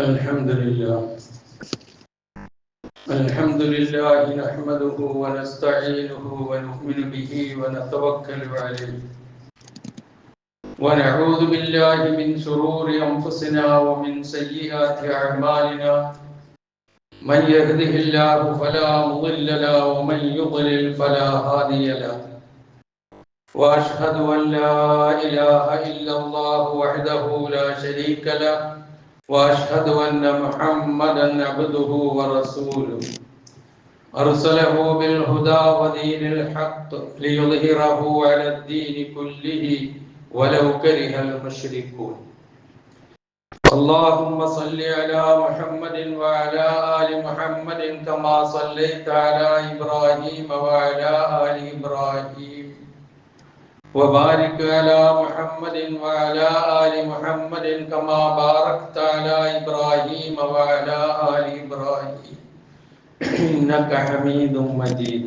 الحمد لله نحمده ونستعينه ونؤمن به ونتوكل عليه ونعوذ بالله من شرور أنفسنا ومن سيئات أعمالنا من يهده الله فلا مضل له ومن يضلل فلا هادي له وأشهد أن لا إله إلا الله وحده لا شريك له وأشهد أن محمدا عبده ورسوله أرسله بالهدى ودين الحق ليظهره على الدين كله ولو كره المشركون اللهم صل على محمد وعلى آل محمد كما صليت على إبراهيم وعلى آل إبراهيم وبارك على محمد وعلى آل محمد كما باركت على إبراهيم وعلى آل إبراهيم إنك حميد مجيد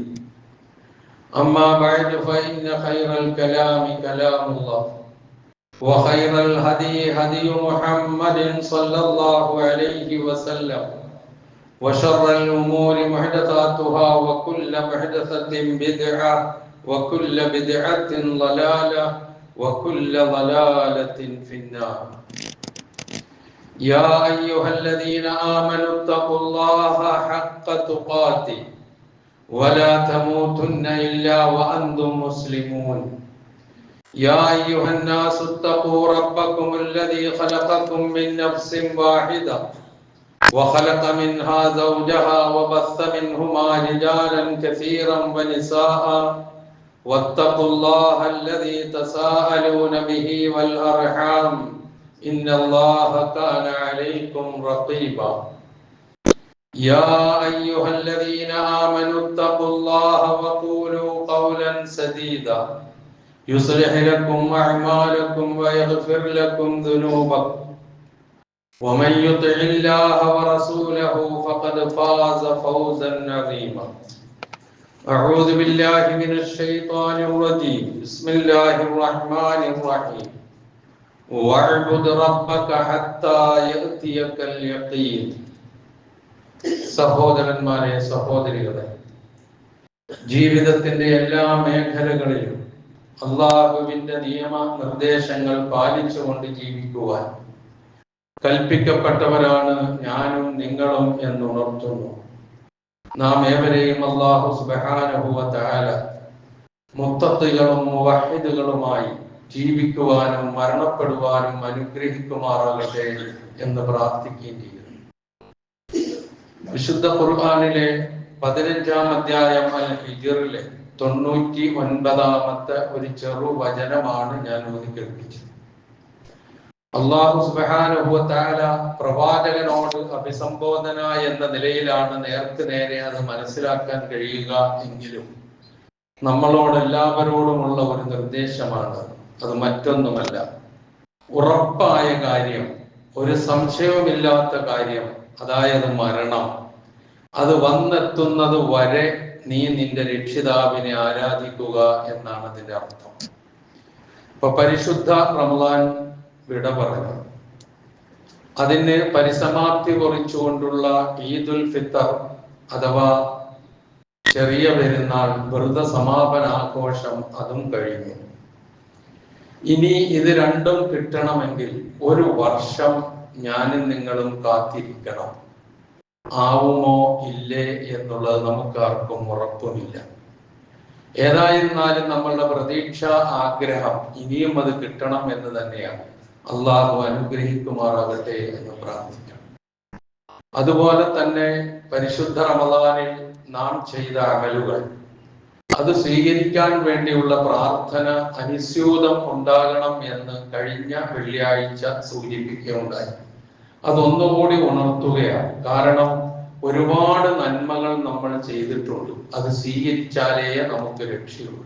أما بعد فإن خير الكلام كلام الله وخير الهدي هدي محمد صلى الله عليه وسلم وشر الأمور محدثاتها وكل محدثة بدعة وكل بدعة ضلالة وكل ضلالة في النار يا أيها الذين آمنوا اتقوا الله حق تقاته ولا تموتن إلا وأنتم مسلمون يا أيها الناس اتقوا ربكم الذي خلقكم من نفس واحدة وخلق منها زوجها وبث منهما رجالا كثيرا ونساء واتقوا الله الذي تساءلون به والأرحام إن الله كان عليكم رقيبا يا أيها الذين آمنوا اتقوا الله وقولوا قولا سديدا يصلح لكم أعمالكم ويغفر لكم ذنوبكم ومن يطع الله ورسوله فقد فاز فوزا عظيما أعوذ بالله من الشيطان الرجيم بسم الله الرحمن الرحيم واعبد ربك حتى يأتيك اليقين സഹോദരന്മാരെ സഹോദരികളെ, ജീവിതത്തിന്റെ എല്ലാ മേഖലകളിലും അള്ളാഹുവിന്റെ നിയമ നിർദ്ദേശങ്ങൾ പാലിച്ചുകൊണ്ട് ജീവിക്കുവാൻ കൽപ്പിക്കപ്പെട്ടവരാണ് ഞാനും നിങ്ങളും എന്നുണർത്തുന്നു. നാം ഏവരെയും അല്ലാഹു സുബ്ഹാനഹു വ തആല മുത്തഖികളും മുവഹ്ഹിദുകളുമായി ജീവിക്കുവാനും മരണപ്പെടുവാനും അനുഗ്രഹിക്കുമാറാകട്ടെ എന്ന് പ്രാർത്ഥിക്കുകയും ചെയ്യുന്നു. വിശുദ്ധ ഖുർആനിലെ 15-ാം അധ്യായം അൽ ഹിജ്റിലെ 99-ാമത്തെ ഒരു ചെറു വചനമാണ് ഞാൻ ഓതി കേൾപ്പിച്ചത്. അല്ലാഹു സുബ്ഹാനഹു വ തആല പ്രവാചകനോട് അഭിസംബോധന എന്ന നിലയിലാണ് നേർക്ക് നേരെ അത് മനസ്സിലാക്കാൻ കഴിയുക എങ്കിലും നമ്മളോട് എല്ലാവരോടുമുള്ള ഒരു നിർദ്ദേശമാണ്. അത് മറ്റൊന്നുമല്ല, ഉറപ്പായ കാര്യം, ഒരു സംശയവുമില്ലാത്ത കാര്യം, അതായത് മരണം, അത് വന്നെത്തുന്നത് വരെ നീ നിന്റെ രക്ഷിതാവിനെ ആരാധിക്കുക എന്നാണ് അതിന്റെ അർത്ഥം. ഇപ്പൊ പരിശുദ്ധ റമളാൻ വിട പറഞ്ഞു, അതിന് പരിസമാപ്തി കുറിച്ചുകൊണ്ടുള്ള ഈദുൽ ഫിത്തർ അഥവാ ചെറിയ പെരുന്നാൾ വ്രത സമാപന ആഘോഷം അതും കഴിഞ്ഞു. ഇനി ഇത് രണ്ടും കിട്ടണമെങ്കിൽ ഒരു വർഷം ഞാനും നിങ്ങളും കാത്തിരിക്കണം. ആവുമോ ഇല്ലേ എന്നുള്ളത് നമുക്കാർക്കും ഉറപ്പുമില്ല. ഏതായിരുന്നാലും നമ്മളുടെ പ്രതീക്ഷ, ആഗ്രഹം ഇനിയും അത് കിട്ടണം എന്ന് തന്നെയാണ്. അള്ളാഹു അനുഗ്രഹിക്കുമാറാകട്ടെ എന്ന് പ്രാർത്ഥിക്കണം. അതുപോലെ തന്നെ പരിശുദ്ധ റമളാനിൽ നാം ചെയ്ത അമലുകൾ അത് സ്വീകരിക്കാൻ വേണ്ടിയുള്ള പ്രാർത്ഥന അനുസ്യൂതം ഉണ്ടാകണം എന്ന് കഴിഞ്ഞ വെള്ളിയാഴ്ച സൂചിപ്പിക്കുകയുണ്ടായി. അതൊന്നുകൂടി ഉണർത്തുകയാണ്. കാരണം ഒരുപാട് നന്മകൾ നമ്മൾ ചെയ്തിട്ടുണ്ട്, അത് സ്വീകരിച്ചാലേ നമുക്ക് രക്ഷയുള്ളൂ.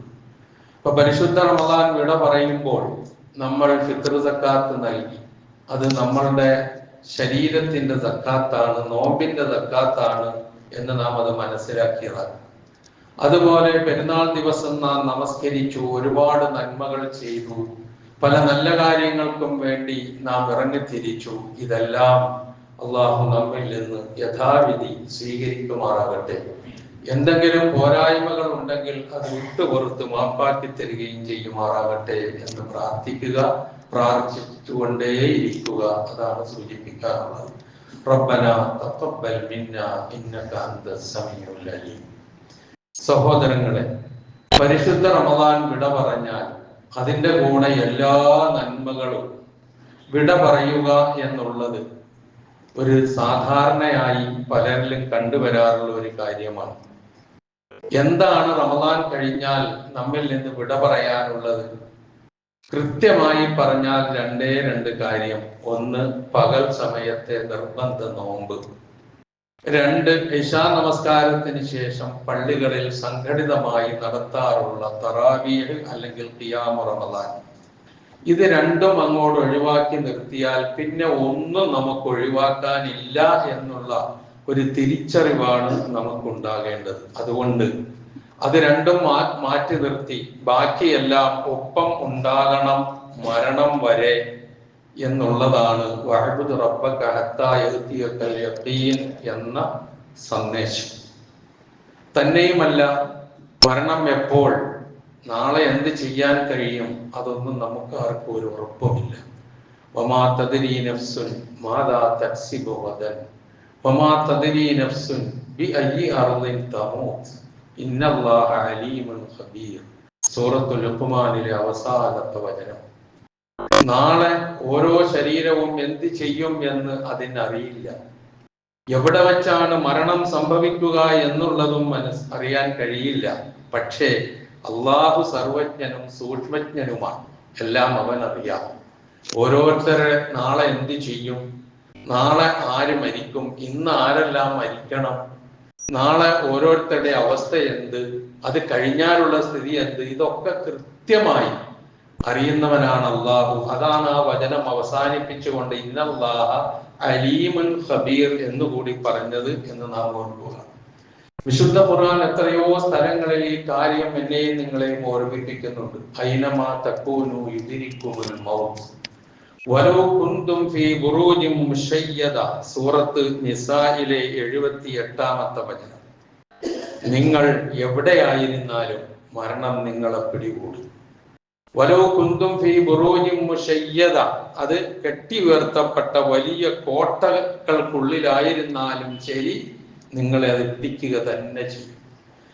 ഇപ്പൊ പരിശുദ്ധ റമളാൻ വിട പറയുമ്പോൾ നമ്മൾ ഫിത്ർ സക്കാത്ത് നൽകി. അത് നമ്മളുടെ ശരീരത്തിന്റെ സക്കാത്താണ്, നോമ്പിന്റെ സക്കാത്താണ് എന്ന് നാം അത് മനസ്സിലാക്കിയതാണ്. അതുപോലെ പെരുന്നാൾ ദിവസം നാം നമസ്കരിച്ചു, ഒരുപാട് നന്മകൾ ചെയ്തു, പല നല്ല കാര്യങ്ങൾക്കും വേണ്ടി നാം ഇറങ്ങിത്തിരിച്ചു. ഇതെല്ലാം അള്ളാഹു നമ്മിൽ നിന്ന് യഥാവിധി സ്വീകരിക്കുമാറാകട്ടെ. എന്തെങ്കിലും പോരായ്മകൾ ഉണ്ടെങ്കിൽ അത് വിട്ടുപുറത്ത് മാപ്പാക്കി തരികയും ചെയ്യുമാറാകട്ടെ എന്ന് പ്രാർത്ഥിക്കുക, പ്രാർത്ഥിച്ചുകൊണ്ടേയിരിക്കുക. അതാണ് സൂചിപ്പിക്കാറുള്ളത്. റബ്ബന തഖബ്ബൽ മിന്നാ ഇന്നക അന്തസ് സമീഉൽ അലീം. സഹോദരങ്ങളെ, പരിശുദ്ധ റമദാൻ വിട പറഞ്ഞാൽ അതിൻ്റെ കൂടെ എല്ലാ നന്മകളും വിട പറയുക എന്നുള്ളത് ഒരു സാധാരണയായി പലരിലും കണ്ടുവരാറുള്ള ഒരു കാര്യമാണ്. എന്താണ് റമദാൻ കഴിഞ്ഞാൽ നമ്മിൽ നിന്ന് വിട പറയാനുള്ളത്? കൃത്യമായി പറഞ്ഞാൽ രണ്ട് കാര്യം. ഒന്ന്, പകൽ സമയത്തെ നിർബന്ധ നോമ്പ്. രണ്ട്, ഇശാ നമസ്കാരത്തിന് ശേഷം പള്ളികളിൽ സംഘടിതമായി നടത്താറുള്ള തറാവീഹ് അല്ലെങ്കിൽ ഖിയാമു റമദാൻ. ഇത് രണ്ടും അങ്ങോട്ട് ഒഴിവാക്കി നിർത്തിയാൽ പിന്നെ ഒന്നും നമുക്ക് ഒഴിവാക്കാനില്ല എന്നുള്ള ഒരു തിരിച്ചറിവാണ് നമുക്കുണ്ടാകേണ്ടത്. അതുകൊണ്ട് അത് രണ്ടും മാറ്റി നിർത്തി ബാക്കിയെല്ലാം ഒപ്പം ഉണ്ടാകണം മരണം വരെ എന്നുള്ളതാണ് വഅബ്ദു റബ്ബക ഹത്താ യഅതിയകൽ യഖീൻ എന്ന സന്ദേശം. തന്നെയുമല്ല, മരണം എപ്പോൾ, നാളെ എന്ത് ചെയ്യാൻ കഴിയും, അതൊന്നും നമുക്ക് ആർക്കും ഒരു ഉറപ്പുമില്ല. വമാ തദ്രീ നഫ്സുൻ മാദാ തക്സിബു ഗദൻ വമാ തദ്രീ നഫ്സുൻ ബിഅയ്യി അർദിൻ തമൂത് ഇന്നല്ലാഹ അലീമുൻ ഖബീർ. സൂറത്തുൽ ലുഖ്മാനിലെ അവസാനത്തെ വചനം. നാളെ ഓരോ ശരീരവും എന്ത് ചെയ്യും എന്ന് അതിനറിയില്ല. എവിടെ വെച്ചാണ് മരണം സംഭവിക്കുക എന്നുള്ളതും അറിയാൻ കഴിയില്ല. പക്ഷേ അള്ളാഹു സർവജ്ഞനും സൂക്ഷ്മജ്ഞനുമാണ്. എല്ലാം അവൻ അറിയാം. ഓരോരുത്തരെ നാളെ എന്ത് ചെയ്യും, നാളെ ആര് മരിക്കും, ഇന്ന് ആരെല്ലാം മരിക്കണം, നാളെ ഓരോരുത്തരുടെ അവസ്ഥ എന്ത്, അത് കഴിഞ്ഞാലുള്ള സ്ഥിതി എന്ത്, ഇതൊക്കെ കൃത്യമായി അറിയുന്നവനാണ് അള്ളാഹു. അതാണ് ആ വചനം അവസാനിപ്പിച്ചുകൊണ്ട് ഇന്നല്ലാഹ അലീമുൻ ഖബീർ എന്നുകൂടി പറഞ്ഞത് എന്ന് നാം ഓർക്കുക. വിശുദ്ധ ഖുർആൻ എത്രയോ സ്ഥലങ്ങളിൽ ഈ കാര്യം എന്നെയും നിങ്ങളെയും ഓർമ്മിപ്പിക്കുന്നുണ്ട്. ഐനമാ തകൂനു യുദ്രിക്കുമുൽ മൗത്ത് വലൗ കുന്തും ഫീ ബുറൂജിൻ മുശയ്യദ. സൂറത്ത് നിസായിലെ 78-ാമത്തെ വചനം. നിങ്ങൾ എവിടെയായിരുന്നാലും മരണം നിങ്ങളെ പിടികൂടും. വലൗ കുന്തും ഫീ ബുറൂജിൻ മുശയ്യദ, അത് കെട്ടി ഉയർത്തപ്പെട്ട വലിയ കോട്ടകൾക്കുള്ളിലായിരുന്നാലും ശരി, നിങ്ങളെ അത് എത്തിക്കുക തന്നെ ചെയ്യും.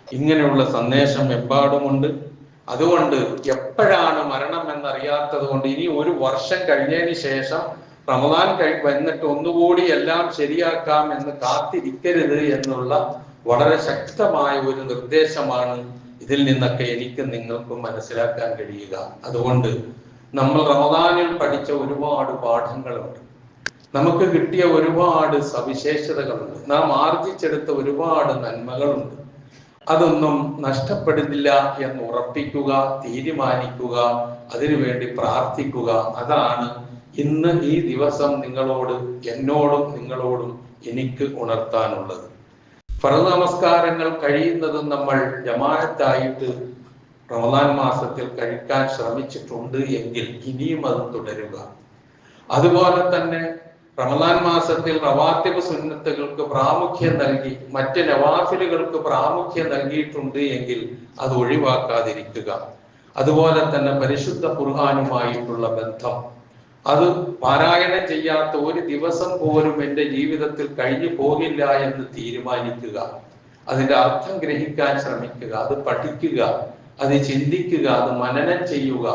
ഇങ്ങനെയുള്ള സന്ദേശം എമ്പാടുമുണ്ട്. അതുകൊണ്ട് എപ്പോഴാണ് മരണം എന്നറിയാത്തത് കൊണ്ട് ഇനി ഒരു വർഷം കഴിഞ്ഞതിന് ശേഷം റമദാൻ വന്നിട്ട് ഒന്നുകൂടി എല്ലാം ശരിയാക്കാം എന്ന് കാത്തിരിക്കരുത് എന്നുള്ള വളരെ ശക്തമായ ഒരു നിർദ്ദേശമാണ് ഇതിൽ നിന്നൊക്കെ എനിക്ക് നിങ്ങൾക്കും മനസ്സിലാക്കാൻ കഴിയുക. അതുകൊണ്ട് നമ്മൾ റമദാനിൽ പഠിച്ച ഒരുപാട് പാഠങ്ങളുണ്ട്, നമുക്ക് കിട്ടിയ ഒരുപാട് സവിശേഷതകളുണ്ട്, നാം ആർജിച്ചെടുത്ത ഒരുപാട് നന്മകളുണ്ട്. അതൊന്നും നഷ്ടപ്പെടുന്നില്ല എന്ന് ഉറപ്പിക്കുക, തീരുമാനിക്കുക, അതിനുവേണ്ടി പ്രാർത്ഥിക്കുക. അതാണ് ഇന്ന് ഈ ദിവസം എന്നോടും നിങ്ങളോടും എനിക്ക് ഉണർത്താനുള്ളത്. ഫർദ് നമസ്കാരങ്ങൾ കഴിയുന്നതും നമ്മൾ ജമാഅത്തായിട്ട് റമദാൻ മാസത്തിൽ കഴിക്കാൻ ശ്രമിച്ചിട്ടുണ്ട് എങ്കിൽ ഇനിയും അത് തുടരുക. അതുപോലെ തന്നെ റമദാൻ മാസത്തിൽ റവാത്തിബ് സുന്നത്തുകൾക്ക് പ്രാമുഖ്യം നൽകി മറ്റ് നവാഫിലുകൾക്ക് പ്രാമുഖ്യം നൽകിയിട്ടുണ്ട് എങ്കിൽ അത് ഒഴിവാക്കാതിരിക്കുക. അതുപോലെ തന്നെ പരിശുദ്ധ ഖുർആനുമായിട്ടുള്ള ബന്ധം, അത് പാരായണം ചെയ്യാത്ത ഒരു ദിവസം പോലും എൻ്റെ ജീവിതത്തിൽ കഴിഞ്ഞു പോകില്ല എന്ന് തീരുമാനിക്കുക. അതിൻ്റെ അർത്ഥം ഗ്രഹിക്കാൻ ശ്രമിക്കുക, അത് പഠിക്കുക, അത് ചിന്തിക്കുക, അത് മനനം ചെയ്യുക,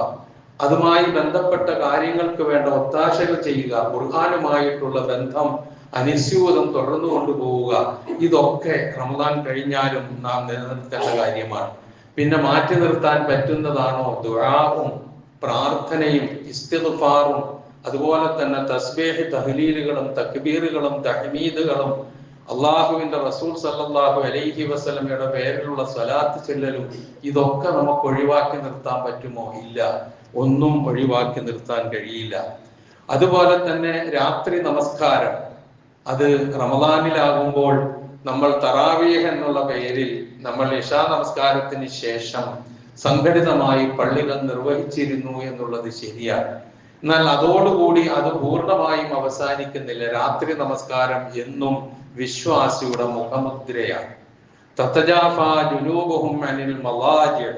അതുമായി ബന്ധപ്പെട്ട കാര്യങ്ങൾക്ക് വേണ്ട ഒത്താശകൾ ചെയ്യുക, ഖുർആനുമായിട്ടുള്ള ബന്ധം അനുസ്യൂതം തുടർന്നു കൊണ്ടുപോവുക. ഇതൊക്കെ റമദാൻ കഴിഞ്ഞാലും നാം നിലനിർത്തേണ്ട കാര്യമാണ്. പിന്നെ മാറ്റി നിർത്താൻ പറ്റുന്നതാണോ ദുആവും പ്രാർത്ഥനയും ഇസ്തിഗ്ഫാറും അതുപോലെ തന്നെ തസ്ബീഹ് തഹ്ലീലുകളും തക്ബീറുകളും തഹ്മീദുകളും അള്ളാഹുവിന്റെ റസൂൽ സല്ലല്ലാഹു അലൈഹി വസല്ലമയുടെ പേരിലുള്ള സ്വലാത്ത് ചൊല്ലലും ഇതൊക്കെ നമുക്ക് ഒഴിവാക്കി നിർത്താൻ പറ്റുമോ? ഇല്ല, ഒന്നും ഒഴിവാക്കി നിർത്താൻ കഴിയില്ല. അതുപോലെ തന്നെ രാത്രി നമസ്കാരം, അത് റമദാനിലാകുമ്പോൾ നമ്മൾ തറാവീഹ് എന്നുള്ള പേരിൽ നമ്മൾ ഇശാ നമസ്കാരത്തിന് ശേഷം സംഘടിതമായി പള്ളികൾ നിർവഹിച്ചിരുന്നു എന്നുള്ളത് ശരിയാണ്. എന്നാൽ അതോടുകൂടി അത് പൂർണ്ണമായും അവസാനിക്കുന്നില്ല. രാത്രി നമസ്കാരം എന്നും വിശ്വാസിയുടെ മുഖമുദ്രയാണ്. തതജാഫാ ജുനൂബുഹും അനിൽ മളാജിഅ്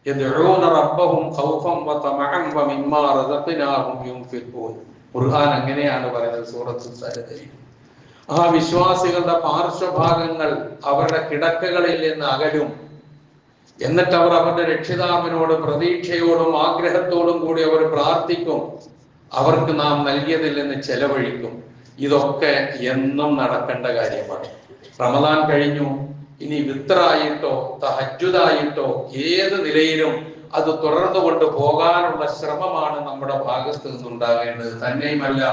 യദ്ഊന റബ്ബഹും ഖൗഫൻ വതമഅൻ വമിമ്മാ റസഖ്നാഹും യുൻഫിഖൂൻ. ഖുർആൻ അങ്ങനെയാണ് പറയുന്നത് സൂറത്തുൽ സജ്ദയിൽ. ആ വിശ്വാസികളുടെ പാർശ്വഭാഗങ്ങൾ അവരുടെ കിടക്കകളിൽ നിന്ന് അകലും. എന്നിട്ട് അവർ അവരുടെ രക്ഷിതാവിനോട് പ്രതീക്ഷയോടും ആഗ്രഹത്തോടും കൂടി അവർ പ്രാർത്ഥിക്കും. അവർക്ക് നാം നൽകിയതിൽ നിന്ന് ചെലവഴിക്കും. ഇതൊക്കെ എന്നും നടക്കേണ്ട കാര്യമാണ്. റമദാൻ കഴിഞ്ഞു, ഇനി വിത്റായിട്ടോ തഹജ്ജുദായിട്ടോ ഏത് നിലയിലും അത് തുടർന്നു കൊണ്ട് പോകാനുള്ള ശ്രമമാണ് നമ്മുടെ ഭാഗത്ത് നിന്നുണ്ടാകേണ്ടത്. തന്നെയുമല്ല,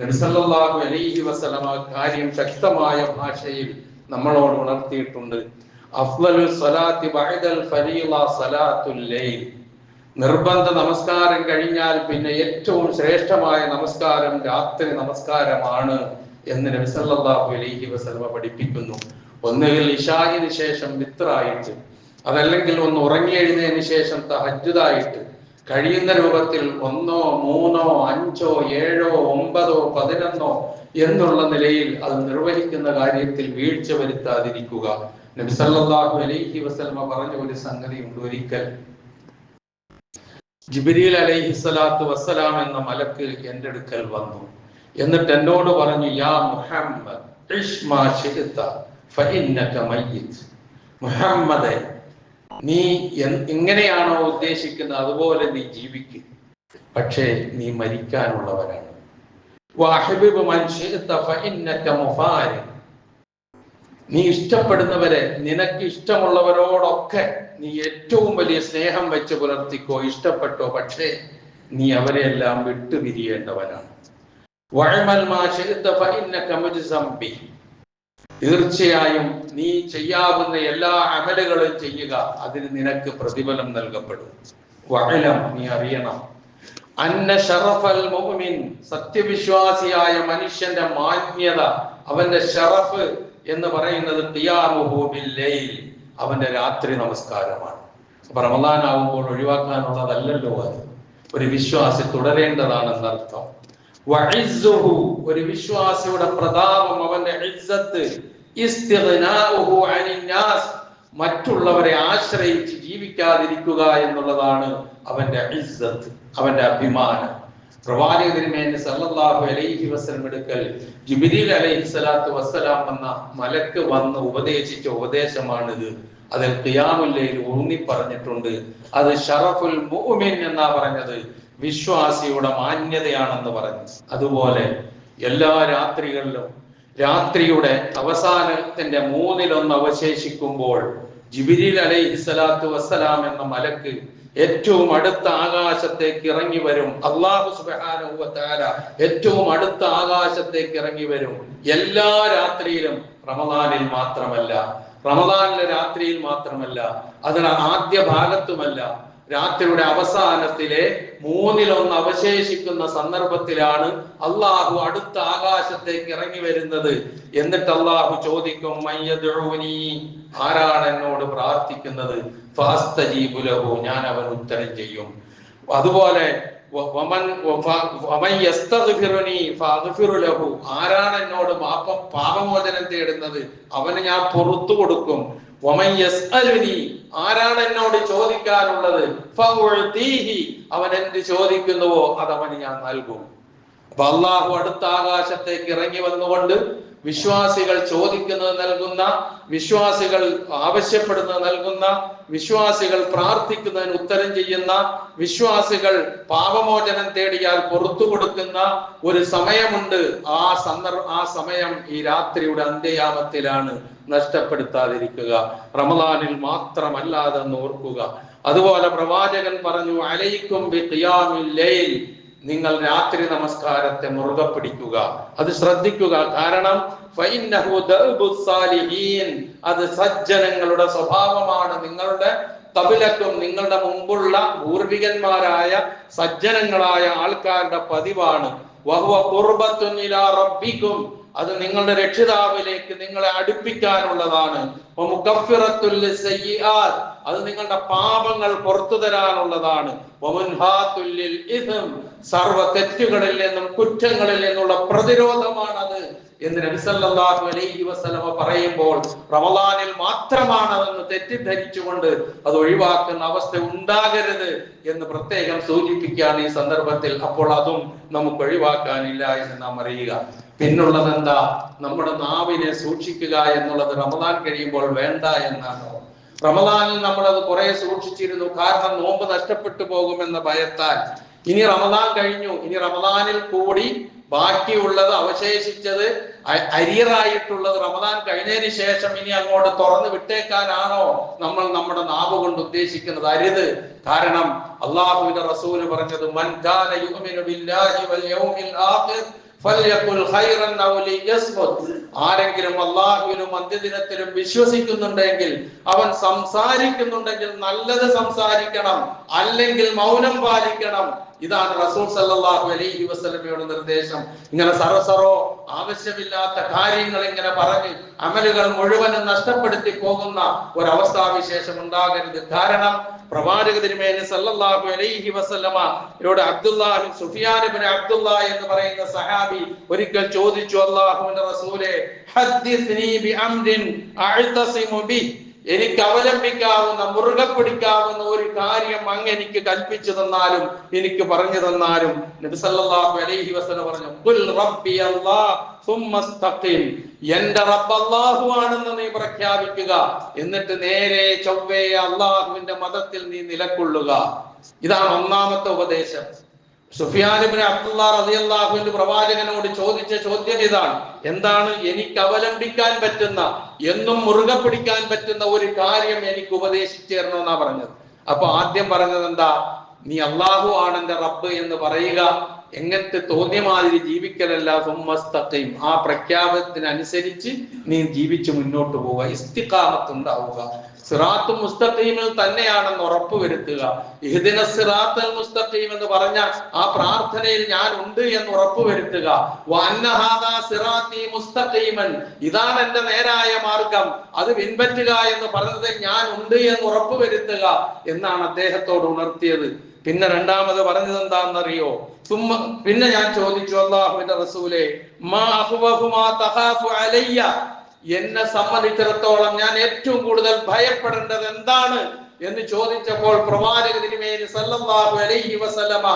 നബി സല്ലല്ലാഹു അലൈഹി വസല്ലമ കാര്യം ശക്തമായ ഭാഷയിൽ നമ്മളോട് ഉണർത്തിയിട്ടുണ്ട്. അഫ്ളലു സ്വലാത്തി ബഅദൽ ഫരീള സ്വലാത്തുൽ ലൈൽ. നിർബന്ധ നമസ്കാരം കഴിഞ്ഞാൽ പിന്നെ ഏറ്റവും ശ്രേഷ്ഠമായ നമസ്കാരം രാത്രി നമസ്കാരമാണ് എന്ന് നബി സല്ലല്ലാഹു അലൈഹി വസല്ലമ പഠിപ്പിക്കുന്നു. ഒന്നുകിൽ ഇശാഇന് ശേഷം വിത്റായിട്ട്, അതല്ലെങ്കിൽ ഒന്ന് ഉറങ്ങി എഴുന്നതിന് ശേഷം തഹജ്ജുദായിട്ട്, കഴിയുന്ന രൂപത്തിൽ 1, 3, 5, 7, 9, 11 എന്നുള്ള നിലയിൽ അത് നിർവഹിക്കുന്ന കാര്യത്തിൽ വീഴ്ച വരുത്താതിരിക്കുക. നബി സല്ലല്ലാഹു അലൈഹി വസല്ലമ പറഞ്ഞ ഒരു സംഗതി ഉണ്ട്. ഒരിക്കൽ ജിബ്രീൽ അലൈഹിസ്സലാത്തു വസ്സലാം എന്ന മലക്ക് എൻ്റെ അടുക്കൽ വന്നു. എന്നിട്ട് എന്നോട് പറഞ്ഞു, യാ മുഹമ്മദ് ഇശ് മാ ശിഅ്ത ഫഇന്നക മയ്യിത്. മുഹമ്മദേ, നീ എങ്ങനെയാണോ ഉദ്ദേശിക്കുന്നത് അതുപോലെ നീ ജീവിക്കും, പക്ഷേ നീ മരിക്കാനുള്ളവരാണ്. വഅഹ്ബിബ് മൻ ശിഅ്ത ഫഇന്നക മുഫാരിഖ്. നീ ഇഷ്ടപ്പെടുന്നവരെ, നിനക്ക് ഇഷ്ടമുള്ളവരോടൊക്കെ നീ ഏറ്റവും വലിയ സ്നേഹം വെച്ച് പുലർത്തിക്കോ, ഇഷ്ടപ്പെട്ടോ, പക്ഷേ നീ അവരെല്ലാം വിട്ടുപിരിയേണ്ടവനാണ്. വഅമൽ മാ ശിഅ്ത ഫഇന്നക മുജ്സം ബിഹി. തീർച്ചയായും നീ ചെയ്യാവുന്ന എല്ലാ അമലുകളും ചെയ്യുക, അതിന് നിനക്ക് പ്രതിഫലം നൽകപ്പെടും. വഅലം, നീ അറിയണം, അന്ന ശറഫൽ മുഅ്മിൻ, സത്യവിശ്വാസിയായ മനുഷ്യന്റെ മാന്യത, അവന്റെ ശറഫ് എന്ന് പറയുന്നത് ഖിയാമുഹു ബിൽ ലൈൽ, അവന്റെ രാത്രി നമസ്കാരമാണ്. അപ്പൊ റമദാൻ ആവുമ്പോൾ ഒഴിവാക്കാനുള്ളതല്ലല്ലോ അത്. ഒരു വിശ്വാസി തുടരേണ്ടതാണെന്നർത്ഥം. വഇസ്സുഹു, ഒരു വിശ്വാസിയുടെ പ്രതാപം, അവന്റെ ഇസ്സത്ത്, ഇസ്തിഗ്നാഉഹു അനിന്നാസ്, മറ്റുള്ളവരെ ആശ്രയിച്ച് ജീവിക്കാതിരിക്കുക എന്നുള്ളതാണ് അവന്റെ ഇസ്സത്ത്, അവന്റെ അഭിമാനം. പ്രവാചക തിരുമേനി സല്ലല്ലാഹു അലൈഹി വസല്ലം എടുക്കൽ ജിബ്രീൽ അലൈഹിസ്സലാത്തു വസ്സലാം എന്ന മലക്ക് വന്ന് ഉപദേശിച്ച ഉപദേശമാണിത്. അതിൽ ഖിയാമുൽ ലൈൽ ഊന്നി പറഞ്ഞിട്ടുണ്ട്. അത് ഷറഫുൽ മുഅ്മിൻ എന്നാ പറഞ്ഞത്, വിശ്വാസിയുടെ മാന്യതയാണെന്ന് പറഞ്ഞു. അതുപോലെ എല്ലാ രാത്രികളിലും രാത്രിയുടെ അവസാനത്തിന്റെ 1/3 അവശേഷിക്കുമ്പോൾ ജിബ്രീൽ അലൈഹിസ്സലാത്തു വസ്സലാം എന്ന മലക്ക് ഏറ്റവും അടുത്ത ആകാശത്തേക്ക് ഇറങ്ങി വരും. അല്ലാഹു സുബ്ഹാനഹു വ തആല ഏറ്റവും അടുത്ത ആകാശത്തേക്ക് ഇറങ്ങി വരും. എല്ലാ രാത്രിയിലും, റമദാനിൽ മാത്രമല്ല, റമദാനിലെ രാത്രിയിൽ മാത്രമല്ല, അതിന് ആദ്യ ഭാഗത്തുമല്ല, രാത്രിയുടെ അവസാനത്തിലെ 1/3 അവശേഷിക്കുന്ന സന്ദർഭത്തിലാണ് അള്ളാഹു അടുത്ത ആകാശത്തേക്ക് ഇറങ്ങി വരുന്നത്. എന്നിട്ട് അള്ളാഹു ചോദിക്കും, മയ്യദ്ഉനി, ആരാണ് എന്നോട് പ്രാർത്ഥിക്കുന്നത്? ഫഅസ്തജീബു ലഹു, ഞാൻ അവന് ഉത്തരം ചെയ്യും. അതുപോലെ വമൻ യസ്തഗ്ഫിറുനി ഫഅഗ്ഫിറു ലഹു, ആരാണ് എന്നോട് പാപമോചനം തേടുന്നത്? അവന് ഞാൻ പുറത്തു കൊടുക്കും. വമൻ യസ്അലുനി, ആരാണ് എന്നോട് ചോദിക്കാനുള്ളത്? ഫഉഅതീഹി, അവൻ എന്ത് ചോദിക്കുന്നുവോ അതവന് ഞാൻ നൽകും. അപ്പൊ അള്ളാഹു അടുത്ത ആകാശത്തേക്ക് ഇറങ്ങി വന്നുകൊണ്ട് വിശ്വാസികൾ ചോദിക്കുന്നത് നൽകുന്ന, വിശ്വാസികൾ ആവശ്യപ്പെടുന്നത് നൽകുന്ന, വിശ്വാസികൾ പ്രാർത്ഥിക്കുന്നതിന് ഉത്തരം ചെയ്യുന്ന, വിശ്വാസികൾ പാപമോചനം തേടിയാൽ പുറത്തു കൊടുക്കുന്ന ഒരു സമയമുണ്ട്. ആ സമയം ഈ രാത്രിയുടെ അന്ത്യയാമത്തിലാണ്. നഷ്ടപ്പെടുത്താതിരിക്കുക, റമദാനിൽ മാത്രമല്ലാതെന്ന് ഓർക്കുക. അതുപോലെ പ്രവാചകൻ പറഞ്ഞു, അലൈക്കും ബി ഖിയാമിൽ ലൈൽ, നിങ്ങൾ രാത്രി നമസ്കാരത്തെ മുറുകെ പിടിക്കുക, അത് ശ്രദ്ധിക്കുക. കാരണം ഫഇന്നഹു ദഅബുസ് സാലിഹീൻ, അത് സജ്ജനങ്ങളുടെ സ്വഭാവമാണ്. നിങ്ങളുടെ തബിലക്കും, നിങ്ങളുടെ മുമ്പുള്ള പൂർവികന്മാരായ സജ്ജനങ്ങളായ ആൾക്കാരുടെ പതിവാണ്. വഹുവ ഖുർബത്തുൻ ഇലാ റബ്ബിക്കും, അത് നിങ്ങളുടെ രക്ഷിതാവിലേക്ക് നിങ്ങളെ അടുപ്പിക്കാനുള്ളതാണ്. വമുകഫിറത്തുൽ ലിസ്സയ്യിആത്ത്, അത് നിങ്ങളുടെ പാപങ്ങൾ പുറത്തു തരാനുള്ളതാണ്. സർവ തെറ്റുകളിൽ നിന്നും കുറ്റങ്ങളിൽ നിന്നുള്ള പ്രതിരോധമാണത് എന്ന് നബി സല്ലല്ലാഹു അലൈഹി വസല്ലമ പറയുമ്പോൾ റമളാനിൽ മാത്രമാണതെന്ന് തെറ്റിദ്ധരിച്ചുകൊണ്ട് അത് ഒഴിവാക്കുന്ന അവസ്ഥ ഉണ്ടാകരുത് എന്ന് പ്രത്യേകം സൂചിപ്പിക്കുകയാണ് ഈ സന്ദർഭത്തിൽ. അപ്പോൾ അതും നമുക്ക് ഒഴിവാക്കാനില്ല എന്ന് നാം അറിയുക. പിന്നുള്ളത് എന്താ? നമ്മുടെ നാവിനെ സൂക്ഷിക്കുക എന്നുള്ളത് റമളാൻ കഴിയുമ്പോൾ വേണ്ട എന്നാണ്. റമളാനിൽ നമ്മളത് കുറെ സൂക്ഷിച്ചിരുന്നു, കാരണം നോമ്പ് നഷ്ടപ്പെട്ടു പോകുമെന്ന ഭയത്താൽ. ഇനി റമളാൻ കഴിഞ്ഞു, ഇനി റമളാനിൽ കൂടി ബാക്കിയുള്ളത്, അവശേഷിച്ചത്, അരിയറായിട്ടുള്ളത് റമളാൻ കഴിഞ്ഞതിന് ശേഷം ഇനി അങ്ങോട്ട് തുറന്നു വിട്ടേക്കാനാണോ നമ്മൾ നമ്മുടെ നാവ് കൊണ്ട് ഉദ്ദേശിക്കുന്നത്? അരുത്. കാരണം അള്ളാഹുവിന്റെ റസൂല് പറഞ്ഞത്, മൻ കാന യുഅ്മിനു ബില്ലാഹി വൽ യൗമിൽ ആഖിർ ഫൽയഖുൽ ഖൈറൻ ഔ ലിയസ്മുത്. ആരെങ്കിലും അല്ലാഹുവിലും അന്ത്യദിനത്തിലും വിശ്വസിക്കുന്നുണ്ടെങ്കിൽ, അവൻ സംസാരിക്കുന്നുണ്ടെങ്കിൽ നല്ലത് സംസാരിക്കണം, അല്ലെങ്കിൽ മൗനം പാലിക്കണം. ഇതാണ് റസൂൽ സല്ലല്ലാഹു അലൈഹി വസല്ലമയുടെ നിർദ്ദേശം. ഇങ്ങനെ സർവ്വസറോ ആവശ്യമില്ലാത്ത കാര്യങ്ങൾ ഇങ്ങനെ പറഞ്ഞ് അമലുകൾ മുഴുവനും നഷ്ടപ്പെടുത്തി പോകുന്ന ഒരവസ്ഥാവിശേഷം ഉണ്ടാകരുത്. കാരണം പ്രവാചക തിരുമേനി സല്ലല്ലാഹു അലൈഹി വസല്ലമയോട് അബ്ദുല്ലാഹ് സുഫിയാൻ ഇബ്നു അബ്ദുല്ലാഹ് എന്ന് പറയുന്ന സഹാബി ഒരിക്കൽ ചോദിച്ചു, അല്ലാഹുവിന്റെ റസൂലേ, ഹദ്ദിസ്നി ബിഅംരിൻ അഅ്തസിമു ബിഹി, എനിക്ക് അവലംബിക്കാവുന്ന, മുറുകെ പിടിക്കാവുന്ന ഒരു കാര്യം അങ്ങ് എനിക്ക് കൽപ്പിച്ചു തന്നാലും, എനിക്ക് പറഞ്ഞു തന്നാലും. നബി സല്ലല്ലാഹു അലൈഹി വസല്ലം പറഞ്ഞു, ഖുൽ റബ്ബി അല്ലാഹ് സുമ്മ ഇസ്തഖിം, എന്റെ റബ്ബ് അല്ലാഹു ആണെന്ന് നീ പ്രഖ്യാപിക്കുക, എന്നിട്ട് നേരെ ചൊവ്വേ അല്ലാഹുവിന്റെ മതത്തിൽ നീ നിലകൊള്ളുക. ഇതാണ് ഒന്നാമത്തെ ഉപദേശം. സുഫിയാൻ ഇബ്നു അബ്ദുല്ലാഹ് റളിയല്ലാഹു അൻഹു പ്രവാചകനോട് ചോദിച്ച ചോദ്യം ഇതാണ്, എന്താണ് എനിക്ക് അവലംബിക്കാൻ പറ്റുന്ന, എന്നും മുറുകെ പിടിക്കാൻ പറ്റുന്ന ഒരു കാര്യം എനിക്ക് ഉപദേശിച്ചു തരണമെന്നാ പറഞ്ഞത്. അപ്പൊ ആദ്യം പറഞ്ഞത് എന്താ? നീ അല്ലാഹു ആണ് എന്റെ റബ്ബ് എന്ന് പറയുക. എങ്ങനത്തെ തോന്നിയമാതിരി ജീവിക്കലല്ല, സുമ്മസ്തഖീം, ആ പ്രഖ്യാപനത്തിനനുസരിച്ച് നീ ജീവിച്ച് മുന്നോട്ട് പോവുക, ഇസ്തിഖാമത്ത് ഉണ്ടാവുക, സിറാത്തുൽ മുസ്തഖീമിൽ തന്നെയാണെന്ന് ഉറപ്പുവരുത്തുക. ഇഹ്ദിനസ് സിറാത്തൽ മുസ്തഖീം എന്ന് പറഞ്ഞ ആ പ്രാർത്ഥനയിൽ ഞാൻ ഉണ്ട് എന്ന് ഉറപ്പുവരുത്തുക. വഅന്ന ഹാദാ സിറാത്തി മുസ്തഖീമൻ, ഇതാണ് എന്റെ നേരായ മാർഗം, അത് പിൻപറ്റുക എന്ന് പറഞ്ഞത് ഞാൻ ഉണ്ട് എന്ന് ഉറപ്പുവരുത്തുക എന്നാണ് അദ്ദേഹത്തോട് ഉണർത്തിയത്. പിന്നെ രണ്ടാമത് പറഞ്ഞത് എന്താണെന്നറിയോ? പിന്നെ ഞാൻ ചോദിച്ചു, അല്ലാഹുവിന്റെ റസൂലേ, മാ അഖ്വഫു മാ തഖാഫു അലയ്യ, എന്നെ സംബന്ധിച്ചിടത്തോളം ഞാൻ ഏറ്റവും കൂടുതൽ ഭയപ്പെടേണ്ടത് എന്താണ് എന്ന് ചോദിച്ചപ്പോൾ പ്രവാചക തിരുമേനി സല്ലല്ലാഹു അലൈഹി വസല്ലമ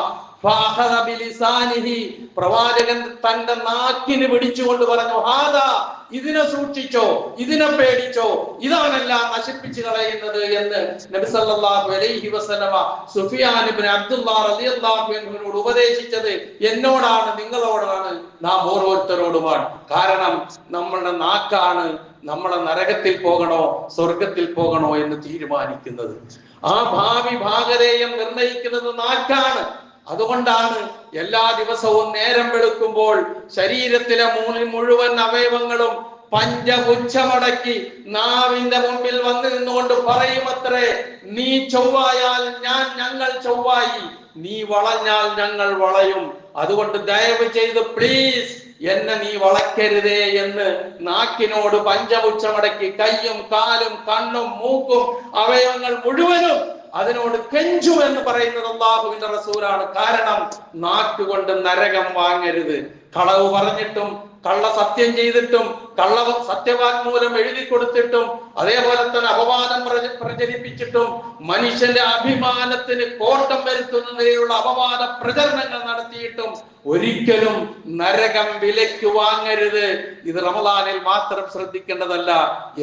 ഫഅഖദ ബിലിസാനിഹി, പ്രവാചകൻ തന്റെ നാക്കിന് പിടിച്ചുകൊണ്ട് പറഞ്ഞു, ഹാദാ, ഇതിനെ സൂക്ഷിച്ചോ, ഇതിനെ പേടിച്ചോ, ഇതാണെല്ലാം നശിപ്പിച്ചു കളയുന്നത് എന്ന് നബി സല്ലല്ലാഹു അലൈഹി വസല്ലമ സുഫിയാൻ ഇബ്നു അബ്ദുല്ലാഹ് റളിയല്ലാഹു അൻഹുവിനോട് ഉപദേശിച്ചത് എന്നോടാണ്, നിങ്ങളോടാണ്, നാം ഓരോരുത്തരോടുമാണ്. കാരണം നമ്മളുടെ നാക്കാണ് നമ്മളെ നരകത്തിൽ പോകണോ സ്വർഗത്തിൽ പോകണോ എന്ന് തീരുമാനിക്കുന്നത്. ആ ഭാവി ഭാഗധേയം നിർണയിക്കുന്നത് നാക്കാണ്. അതുകൊണ്ടാണ് എല്ലാ ദിവസവും നേരം വെളുക്കുമ്പോൾ ശരീരത്തിലെ മുഴുവൻ അവയവങ്ങളും പഞ്ചപുച്ഛമടക്കി നാവിന്റെ മുമ്പിൽ വന്നു നിന്നുകൊണ്ട് പറയുമത്രേ, നീ ചൊവ്വായാൽ ഞങ്ങൾ ചൊവ്വായി, നീ വളഞ്ഞാൽ ഞങ്ങൾ വളയും, അതുകൊണ്ട് ദയവ് ചെയ്ത് പ്ലീസ് എന്നെ നീ വളയ്ക്കരുതേ എന്ന് നാക്കിനോട് പഞ്ചപുച്ഛമടക്കി കയ്യും കാലും കണ്ണും മൂക്കും അവയവങ്ങൾ മുഴുവനും അതിനോട് കെഞ്ചുമെന്ന് പറയുന്നത് അല്ലാഹുവിന്റെ റസൂലാണ്. കാരണം നാക്കുകൊണ്ട് നരകം വാങ്ങരുത്. കളവ് പറഞ്ഞിട്ടും, കള്ള സത്യം ചെയ്തിട്ടും, കള്ള സത്യവാങ്മൂലം എഴുതി കൊടുത്തിട്ടും, അതേപോലെ തന്നെ അപവാദം പ്രചരിപ്പിച്ചിട്ടും, മനുഷ്യന്റെ അഭിമാനത്തിന് കോട്ടം വരുത്തുന്ന നിലയിലുള്ള അപവാദ പ്രചരണങ്ങൾ നടത്തിയിട്ടും ഒരിക്കലും നരകം വിലയ്ക്ക് വാങ്ങരുത്. ഇത് റമളാനിൽ മാത്രം ശ്രദ്ധിക്കേണ്ടതല്ല,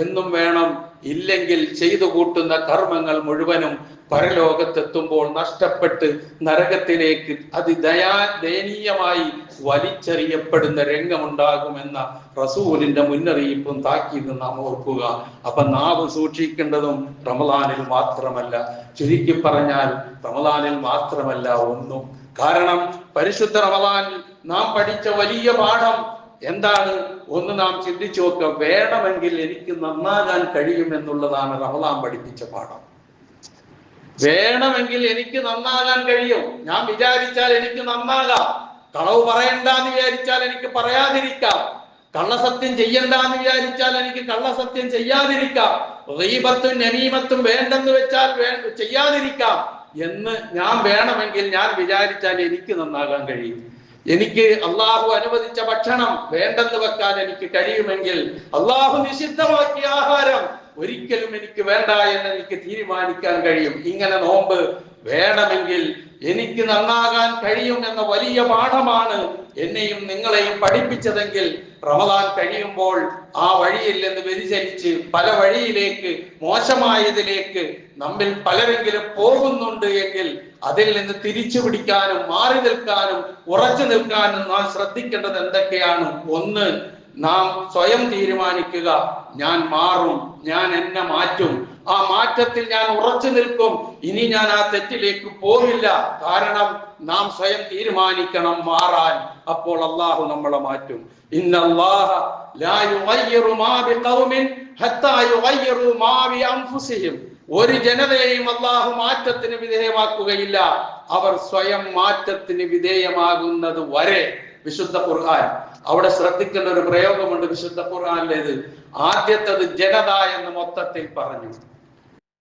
എന്നും വേണം. ഇല്ലെങ്കിൽ ചെയ്തു കൂട്ടുന്ന കർമ്മങ്ങൾ മുഴുവനും പരലോകത്തെത്തുമ്പോൾ നഷ്ടപ്പെട്ട് നരകത്തിലേക്ക് ദയനീയമായി വലിച്ചെറിയപ്പെടുന്ന രംഗമുണ്ടാകുമെന്ന റസൂലിന്റെ മുന്നറിയിപ്പും താക്കീതും നാം ഓർക്കുക. അപ്പൊ നാവ് സൂക്ഷിക്കേണ്ടതും റമളാനിൽ മാത്രമല്ല, ചുരുക്കി പറഞ്ഞാൽ റമളാനിൽ മാത്രമല്ല ഒന്നും. കാരണം പരിശുദ്ധ റമളാനിൽ നാം പഠിച്ച വലിയ പാഠം എന്താണ്? ഒന്ന് നാം ചിന്തിച്ചു നോക്കുക. വേണമെങ്കിൽ എനിക്ക് നന്നാകാൻ കഴിയുമെന്നുള്ളതാണ് റമളാൻ പഠിപ്പിച്ച പാഠം. വേണമെങ്കിൽ എനിക്ക് നന്നാകാൻ കഴിയും. ഞാൻ വിചാരിച്ചാൽ എനിക്ക് നന്നാകാം. കളവ് പറയണ്ടെന്ന് വിചാരിച്ചാൽ എനിക്ക് പറയാതിരിക്കാം. കള്ളസത്യം ചെയ്യണ്ടെന്ന് വിചാരിച്ചാൽ എനിക്ക് കള്ളസത്യം ചെയ്യാതിരിക്കാം. ഗീബത്തും നമീമത്തും വേണ്ടെന്ന് വെച്ചാൽ ചെയ്യാതിരിക്കാം എന്ന് ഞാൻ വേണമെങ്കിൽ ഞാൻ വിചാരിച്ചാൽ എനിക്ക് നന്നാകാൻ കഴിയും. എനിക്ക് അള്ളാഹു അനുവദിച്ച ഭക്ഷണം വേണ്ടെന്ന് വെക്കാൻ എനിക്ക് കഴിയുമെങ്കിൽ, അള്ളാഹു നിഷിദ്ധമാക്കിയ ആഹാരം ഒരിക്കലും എനിക്ക് വേണ്ട എന്ന് എനിക്ക് തീരുമാനിക്കാൻ കഴിയും. ഇങ്ങനെ നോമ്പ് വേണമെങ്കിൽ എനിക്ക് നന്നാകാൻ കഴിയും എന്ന വലിയ പാഠമാണ് എന്നെയും നിങ്ങളെയും പഠിപ്പിച്ചതെങ്കിൽ, റമദാൻ കഴിയുമ്പോൾ ആ വഴിയിൽ നിന്ന് വ്യതിചലിച്ച് പല വഴിയിലേക്ക്, മോശമായതിലേക്ക് നമ്മിൽ പലരെങ്കിലും പോകുന്നുണ്ട് എങ്കിൽ അതിൽ നിന്ന് തിരിച്ചു പിടിക്കാനും മാറി നിൽക്കാനും ഉറച്ചു നിൽക്കാനും നാം ശ്രദ്ധിക്കേണ്ടത് എന്തൊക്കെയാണ്? ഒന്ന്, നാം സ്വയം തീരുമാനിക്കുക, ഞാൻ മാറും, ഞാൻ എന്നെ മാറ്റും, ആ മാറ്റത്തിൽ ഞാൻ ഉറച്ചു നിൽക്കും, ഇനി ഞാൻ ആ തെറ്റിലേക്ക് പോകില്ല. കാരണം നാം സ്വയം തീരുമാനിക്കണം മാറാൻ. അപ്പോൾ അള്ളാഹു നമ്മളെ മാറ്റും. ഇന്നല്ലാഹ ലാ യുഗയ്യിറു മാ ബിഖൗമിൻ ഹത്താ യുഗയ്യിറു മാ ബി അൻഫുസിഹിം. ഒരു ജനതയെയും അള്ളാഹു മാറ്റത്തിന് വിധേയമാക്കുകയില്ല, അവർ സ്വയം മാറ്റത്തിന് വിധേയമാകുന്നത് വരെ. വിശുദ്ധ ഖുർആൻ, അവിടെ ശ്രദ്ധിക്കേണ്ട ഒരു പ്രയോഗമുണ്ട് വിശുദ്ധ ഖുർആനിലേത്. ആദ്യത്തത് ജനത എന്ന് മൊത്തത്തിൽ പറഞ്ഞു.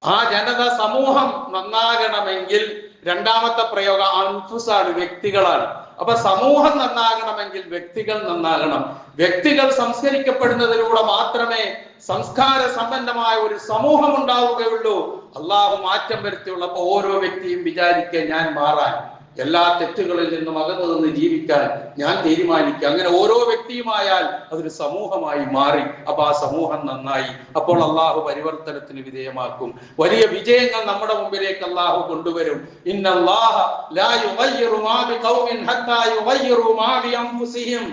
ആ ജനത, സമൂഹം നന്നാകണമെങ്കിൽ രണ്ടാമത്തെ പ്രയോഗം അൻഫുസാണ്, വ്യക്തികളാണ്. അപ്പൊ സമൂഹം നന്നാകണമെങ്കിൽ വ്യക്തികൾ നന്നാകണം. വ്യക്തികൾ സംസ്കരിക്കപ്പെടുന്നതിലൂടെ മാത്രമേ സംസ്കാര സമ്പന്നമായ ഒരു സമൂഹം ഉണ്ടാവുകയുള്ളൂ. അള്ളാഹു മാറ്റം വരുത്തിയുള്ളപ്പോ ഓരോ വ്യക്തിയും വിചാരിക്കുക, ഞാൻ മാറാൻ, എല്ലാ തെറ്റുകളിൽ നിന്നും അകന്നു നിന്ന് ജീവിക്കാൻ ഞാൻ തീരുമാനിക്കുക. അങ്ങനെ ഓരോ വ്യക്തിയുമായാൽ അതൊരു സമൂഹമായി മാറി. അപ്പൊ ആ സമൂഹം നന്നായി. അപ്പോൾ അള്ളാഹു പരിവർത്തനത്തിന് വിധേയമാക്കും. വലിയ വിജയങ്ങൾ നമ്മുടെ മുമ്പിലേക്ക് അള്ളാഹു കൊണ്ടുവരും. ഇന്നല്ലാഹ ലാ യുഗയ്യിറു മാ ബിഖൗമിൻ ഹത്താ യുഗയ്യിറു മാ ബി അൻഫുസിഹിം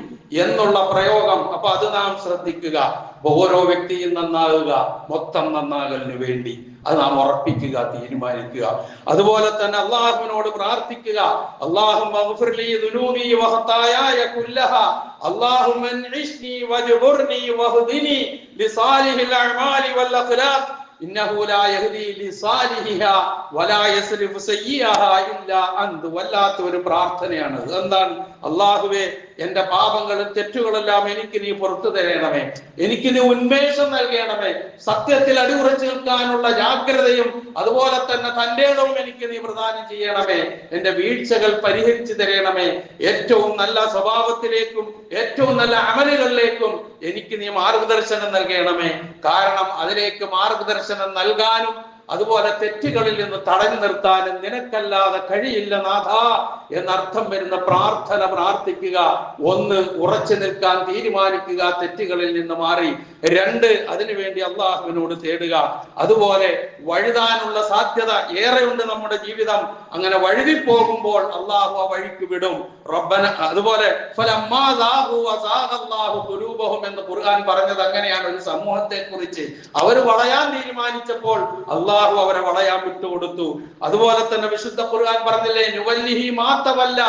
എന്നുള്ള പ്രയോഗം. അപ്പൊ അത് നാം ശ്രദ്ധിക്കുക. ഓരോ വ്യക്തിയും നന്നാകുക, മൊത്തം നന്നാകലിന് വേണ്ടി അത് നാം ഉറപ്പിക്കുക, തീരുമാനിക്കുക. അതുപോലെ തന്നെ അള്ളാഹുവിനോട് പ്രാർത്ഥിക്കുക, അല്ലാഹുമ്മ ഗ്ഫിർ ലീ ദുനൂബി വ ഖതായായ കുല്ലഹാ അല്ലാഹുമ്മ അൻഇശ്നി വജ്ബുർനി വഹ്ദിനി ലിസാലിഹിൽ അഅമാലി വൽ അഖ്ലാഖ് ഇന്നഹു ലാ യഹ്ദി ലിസാലിഹിഹാ വലാ യസ്രിഫു സയ്യിഅഹാ ഇല്ലാ അൻത. വല്ലാത്ത ഒരു പ്രാർത്ഥനയാണ്. എന്താണ്? അല്ലാഹുവേ, എന്റെ പാപങ്ങളും തെറ്റുകളെല്ലാം എനിക്ക് നീ പുറത്തു തരണമേ, എനിക്ക് നീ ഉന്മേഷം നൽകണമേ, സത്യത്തിൽ അടിയുറച്ചു നിൽക്കാനുള്ള ജാഗ്രതയും അതുപോലെ തന്നെ തന്റേടവും എനിക്ക് നീ പ്രദാനം ചെയ്യണമേ, എന്റെ വീഴ്ചകൾ പരിഹരിച്ചു തരണമേ, ഏറ്റവും നല്ല സ്വഭാവത്തിലേക്കും ഏറ്റവും നല്ല അമലുകളിലേക്കും എനിക്ക് നീ മാർഗദർശനം നൽകണമേ. കാരണം അതിലേക്ക് മാർഗദർശനം നൽകാനും അതുപോലെ തെറ്റുകളിൽ നിന്ന് തടഞ്ഞു നിർത്താനും നിനക്കല്ലാതെ കഴിയില്ല നാഥ എന്നർത്ഥം വരുന്ന പ്രാർത്ഥന പ്രാർത്ഥിക്കുക. ഒന്ന്, ഉറച്ചു നിൽക്കാൻ തീരുമാനിക്കുക, തെറ്റുകളിൽ നിന്ന് മാറി. രണ്ട്, അതിനുവേണ്ടി അള്ളാഹുവിനോട് തേടുക. അതുപോലെ വഴുതാനുള്ള സാധ്യത ഏറെയുണ്ട് നമ്മുടെ ജീവിതം. അങ്ങനെ വഴുതി പോകുമ്പോൾ അള്ളാഹു ആ വഴിക്ക് വിടും. റബ്ബന, അതുപോലെ ഫലമ്മാ സാഖു വസാഖല്ലാഹു ഖുലൂബഹും എന്ന് ഖുർആൻ പറഞ്ഞത് അങ്ങനെയാണ്. ഒരു സമൂഹത്തെ കുറിച്ച് അവർ വളയാൻ തീരുമാനിച്ചപ്പോൾ അള്ളാഹു അവരെ വളയാൻ വിട്ടുകൊടുത്തു. അതുപോലെ തന്നെ വിശുദ്ധ ഖുർആൻ പറഞ്ഞില്ലേ, നുവല്ലിഹി മാതവല്ല,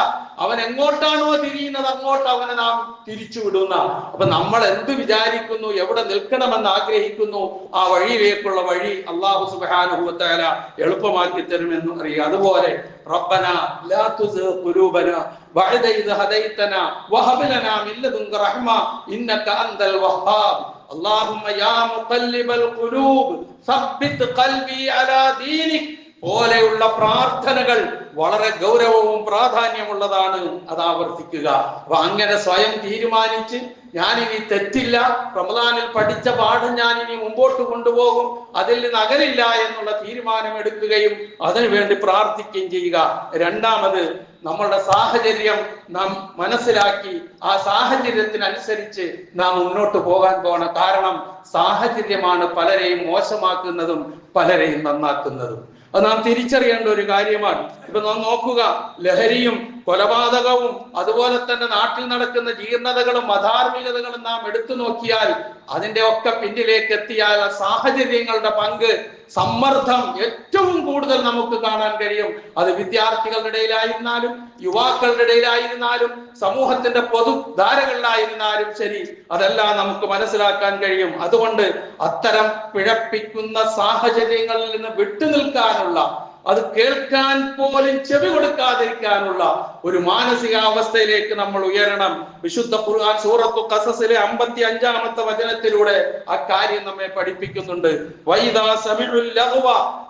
അവൻ എങ്ങോട്ടാണോ തിരിയുന്നത് അങ്ങോട്ട് അവനെ നാം തിരിച്ചു വിടുന്ന. അപ്പൊ നമ്മൾ എന്ത് വിചാരിക്കുന്നു, എവിടെ നിൽക്കണമെന്ന് ആഗ്രഹിക്കുന്നു, ആ വഴിയിലേക്കുള്ള വഴി അല്ലാഹു സുബ്ഹാനഹു വ തആല എളുപ്പമാക്കി തരുമെന്ന് അറിയുക. അതുപോലെ റബ്ബന ലാ തുസിഗ് ഖുലൂബന ബഅദ ഇദ് ഹദൈതന വഹബ് ലനാ മിൻ ലദുൻക റഹ്മ ഇന്നക അൻതൽ വഹ്ഹാബ് അല്ലാഹുമ്മ യാ മുഖല്ലിബൽ ഖുലൂബ് സബ്ബിത് ഖൽബി അലാ ദീനിക് പോലെയുള്ള പ്രാർത്ഥനകൾ വളരെ ഗൗരവവും പ്രാധാന്യമുള്ളതാണ്. അത് ആവർത്തിക്കുക. അപ്പൊ അങ്ങനെ സ്വയം തീരുമാനിച്ച് ഞാനിനി തെറ്റില്ല, റമദാനിൽ പഠിച്ച പാഠം ഞാനിനി മുമ്പോട്ട് കൊണ്ടുപോകും, അതിൽ നിന്ന് അകലില്ല എന്നുള്ള തീരുമാനം എടുക്കുകയും അതിനുവേണ്ടി പ്രാർത്ഥിക്കുകയും ചെയ്യുക. രണ്ടാമത്, നമ്മളുടെ സാഹചര്യം നാം മനസ്സിലാക്കി ആ സാഹചര്യത്തിനനുസരിച്ച് നാം മുന്നോട്ട് പോകാൻ പോകണം. കാരണം സാഹചര്യമാണ് പലരെയും മോശമാക്കുന്നതും പലരെയും നന്നാക്കുന്നതും. അത് നാം തിരിച്ചറിയേണ്ട ഒരു കാര്യമാണ്. ഇപ്പൊ നാം നോക്കുക, ലഹരിയും കൊലപാതകവും അതുപോലെ തന്നെ നാട്ടിൽ നടക്കുന്ന ജീർണതകളും അധാർമികതകളും നാം എടുത്തു നോക്കിയാൽ അതിന്റെ ഒക്കെ പിന്നിലേക്ക് എത്തിയാൽ സാഹചര്യങ്ങളുടെ പങ്ക്, സമ്മർദ്ദം ഏറ്റവും കൂടുതൽ നമുക്ക് കാണാൻ കഴിയും. അത് വിദ്യാർത്ഥികളുടെ ഇടയിലായിരുന്നാലും യുവാക്കളുടെ ഇടയിലായിരുന്നാലും സമൂഹത്തിന്റെ പൊതുധാരകളിലായിരുന്നാലും ശരി, അതെല്ലാം നമുക്ക് മനസ്സിലാക്കാൻ കഴിയും. അതുകൊണ്ട് അത്തരം പിഴപ്പിക്കുന്ന സാഹചര്യങ്ങളിൽ നിന്ന് വിട്ടുനിൽക്കാനുള്ള അത് കേൾക്കാൻ പോലും ചെവി കൊടുക്കാതിരിക്കാനുള്ള ഒരു മാനസികാവസ്ഥയിലേക്ക് നമ്മൾ ഉയരണം. വിശുദ്ധ ഖുർആൻ സൂറത്തു ഖസസിലെ 55-ാമത്തെ വചനത്തിലൂടെ ആ കാര്യം നമ്മെ പഠിപ്പിക്കുന്നുണ്ട്. വൈദാ സമിഉൽ ലഗ്വ,